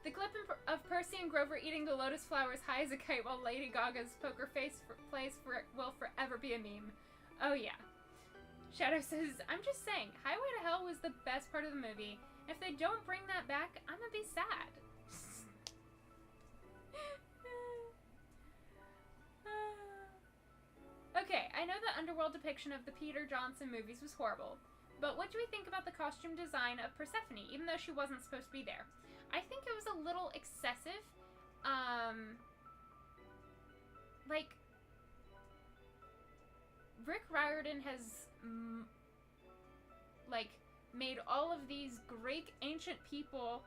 The clip of Percy and Grover eating the lotus flowers high as a kite while Lady Gaga's poker face will forever be a meme. Oh yeah. Shadow says, I'm just saying, Highway to Hell was the best part of the movie. If they don't bring that back, I'm gonna be sad. Underworld depiction of the Peter Johnson movies was horrible. But what do we think about the costume design of Persephone, even though she wasn't supposed to be there? I think it was a little excessive. Like, Rick Riordan has, like, made all of these Greek ancient people...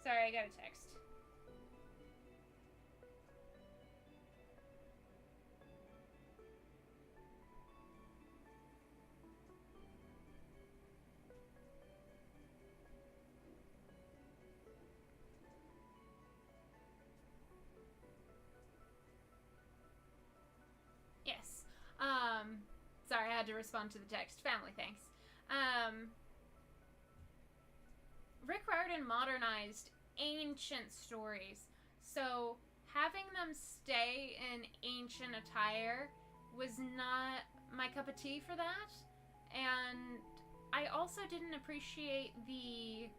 Sorry, I got a text. Yes. Sorry, I had to respond to the text. Family, thanks. Rick Riordan modernized ancient stories, so having them stay in ancient attire was not my cup of tea for that, and I also didn't appreciate the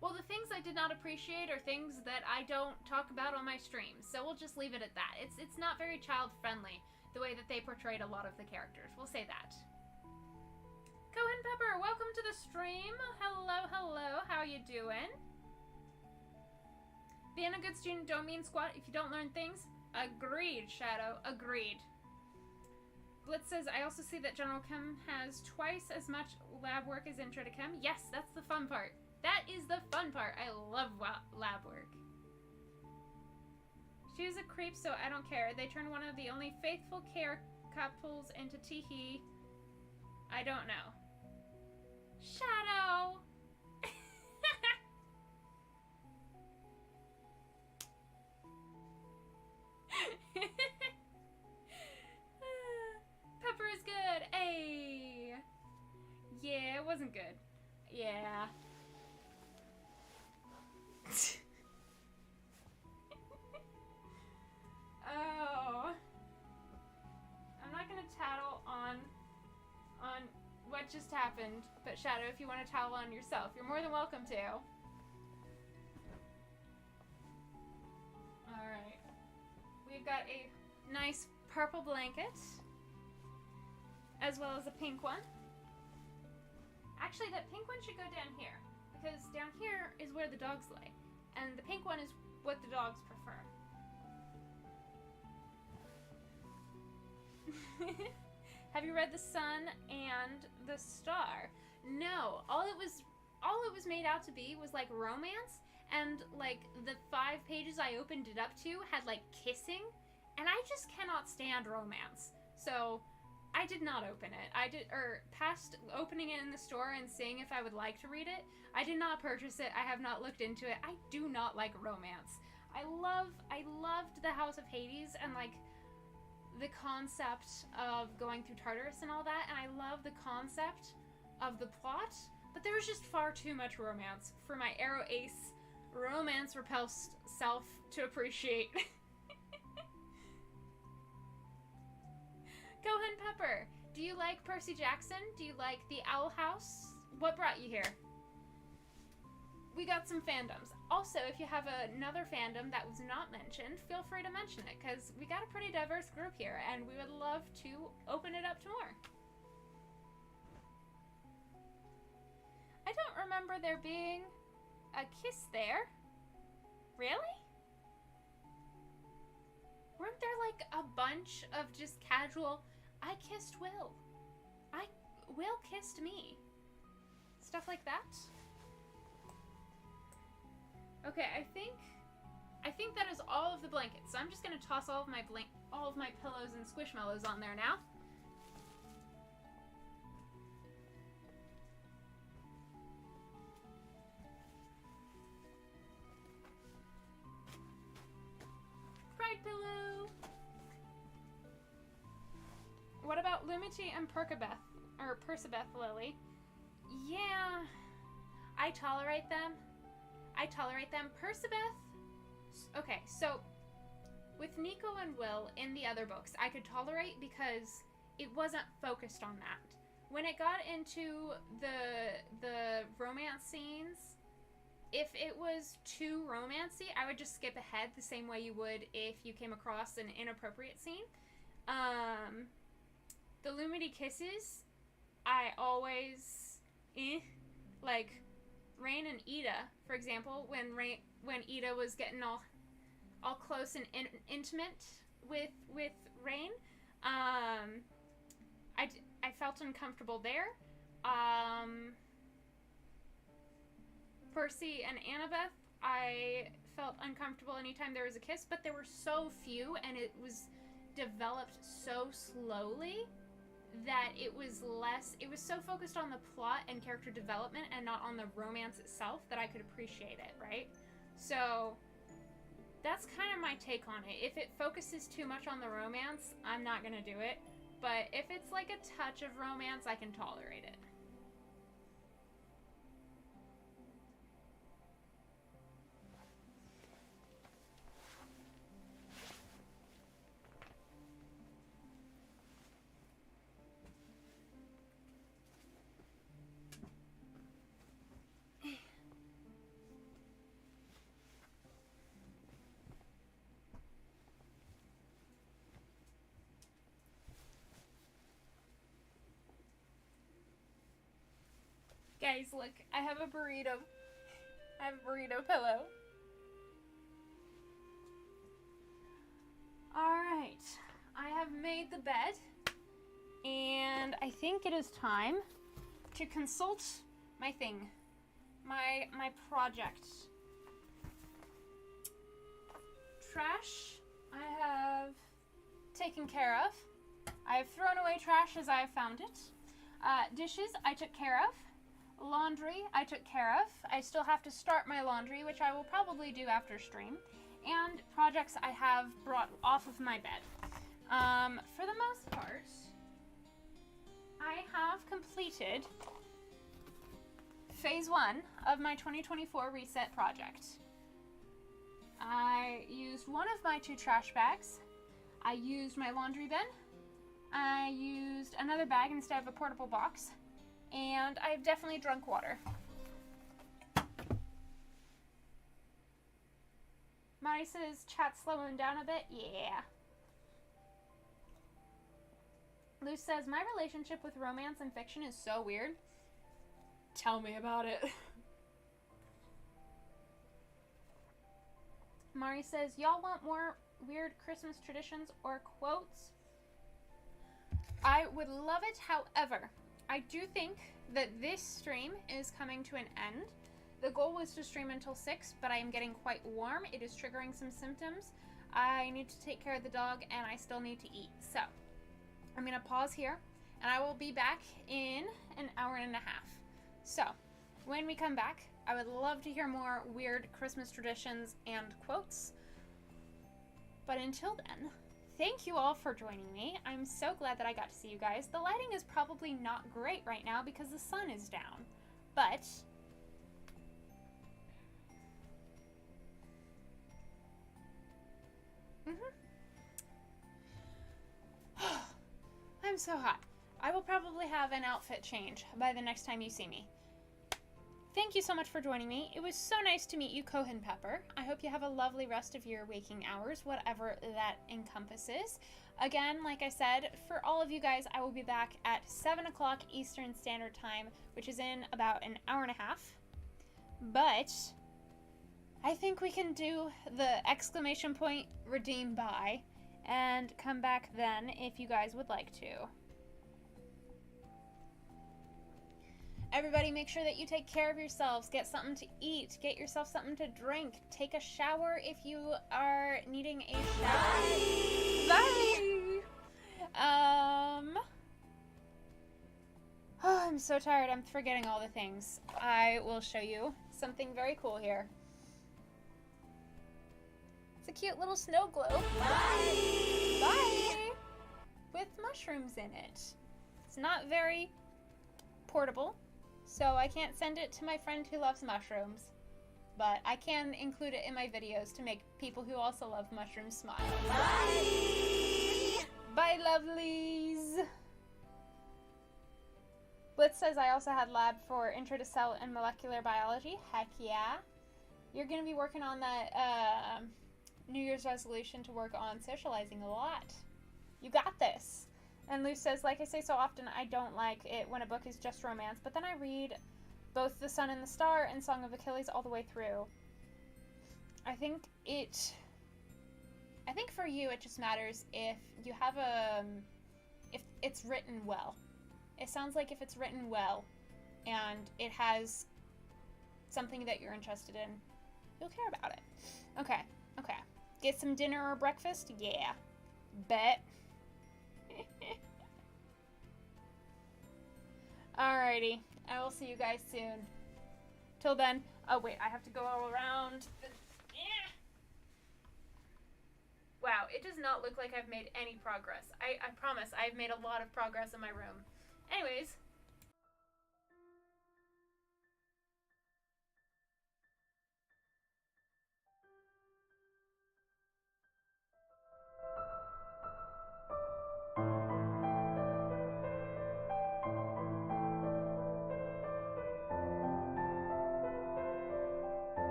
well, the things I did not appreciate are things that I don't talk about on my streams, so we'll just leave it at that. It's not very child friendly the way that they portrayed a lot of the characters. We'll say that. Cohen Pepper, welcome to the stream. Hello, hello. How you doing? Being a good student don't mean squat if you don't learn things. Agreed, Shadow. Agreed. Blitz says, I also see that General Chem has twice as much lab work as Intro to Chem. Yes, that's the fun part. That is the fun part. I love lab work. She was a creep, so I don't care. They turned one of the only faithful care couples into Teehee. I don't know. Shadow! Pepper is good. Hey. Yeah, it wasn't good. Yeah. Oh. I'm not gonna tattle on what just happened, but Shadow, if you want to tattle on yourself, you're more than welcome to. Alright. We've got a nice purple blanket, as well as a pink one. Actually, that pink one should go down here, because down here is where the dogs lay, and the pink one is what the dogs prefer. Have you read The Sun and the Star? No. All it was made out to be was like romance, and like the 5 pages I opened it up to had like kissing, and I just cannot stand romance. So I did not open it. Past opening it in the store and seeing if I would like to read it, I did not purchase it. I have not looked into it. I do not like romance. I loved The House of Hades and like the concept of going through Tartarus and all that, and I love the concept of the plot, but there was just far too much romance for my Arrow Ace romance repulsed self to appreciate. Gohan Pepper, do you like Percy Jackson? Do you like the Owl House? What brought you here? We got some fandoms. Also, if you have another fandom that was not mentioned, feel free to mention it, because we got a pretty diverse group here, and we would love to open it up to more. I don't remember there being a kiss there. Really? Weren't there like a bunch of just casual, I kissed Will. Will kissed me. Stuff like that? Okay, I think that is all of the blankets. So I'm just gonna toss all of my pillows and squishmallows on there now. Pride pillow. What about Lumity and Percabeth Lily? Yeah, I tolerate them. Percabeth. Okay, so with Nico and Will in the other books, I could tolerate because it wasn't focused on that. When it got into the romance scenes if it was too romancy, I would just skip ahead the same way you would if you came across an inappropriate scene. The Lumity kisses, I always, like Rain and Ida, for example, when Ida was getting all close and intimate with Rain, I felt uncomfortable there. Percy and Annabeth, I felt uncomfortable anytime there was a kiss, but there were so few and it was developed so slowly that it was so focused on the plot and character development and not on the romance itself that I could appreciate it, right? So that's kind of my take on it. If it focuses too much on the romance, I'm not gonna do it. But if it's like a touch of romance, I can tolerate it. Guys, look, I have a burrito. I have a burrito pillow. Alright, I have made the bed, and I think it is time to consult my thing, my project. Trash, I have taken care of. I have thrown away trash as I have found it. Dishes, I took care of. Laundry, I took care of. I still have to start my laundry, which I will probably do after stream. And projects I have brought off of my bed. For the most part, I have completed phase 1 of my 2024 reset project. I used one of my 2 trash bags. I used my laundry bin. I used another bag instead of a portable box. And I've definitely drunk water. Mari says, chat's slowing down a bit. Yeah. Luz says, my relationship with romance and fiction is so weird. Tell me about it. Mari says, y'all want more weird Christmas traditions or quotes? I would love it, however, I do think that this stream is coming to an end. The goal was to stream until 6, but I am getting quite warm. It is triggering some symptoms. I need to take care of the dog, and I still need to eat. So, I'm going to pause here, and I will be back in an hour and a half. So, when we come back, I would love to hear more weird Christmas traditions and quotes. But until then, thank you all for joining me. I'm so glad that I got to see you guys. The lighting is probably not great right now because the sun is down, but I'm so hot. I will probably have an outfit change by the next time you see me. Thank you so much for joining me. It was so nice to meet you, Cohen Pepper. I hope you have a lovely rest of your waking hours, whatever that encompasses. Again, like I said, for all of you guys, I will be back at 7 o'clock Eastern Standard Time, which is in about an hour and a half. But I think we can do the exclamation point redeem by and come back then if you guys would like to. Everybody, make sure that you take care of yourselves. Get something to eat. Get yourself something to drink. Take a shower if you are needing a shower. Bye! Oh, I'm so tired. I'm forgetting all the things. I will show you something very cool here. It's a cute little snow globe. Bye! Bye! With mushrooms in it. It's not very portable, so I can't send it to my friend who loves mushrooms, but I can include it in my videos to make people who also love mushrooms smile. Bye! Bye, lovelies! Blitz says I also had lab for Intro to Cell and Molecular Biology. Heck yeah. You're going to be working on that New Year's resolution to work on socializing a lot. You got this. And Luz says, like I say so often, I don't like it when a book is just romance, but then I read both The Sun and the Star and Song of Achilles all the way through. I think for you it just matters if you have if it's written well. It sounds like if it's written well and it has something that you're interested in, you'll care about it. Okay. Get some dinner or breakfast? Yeah. Bet. Alrighty. I will see you guys soon. Till then. Oh, wait. I have to go all around. Wow. It does not look like I've made any progress. I promise. I've made a lot of progress in my room. Anyways.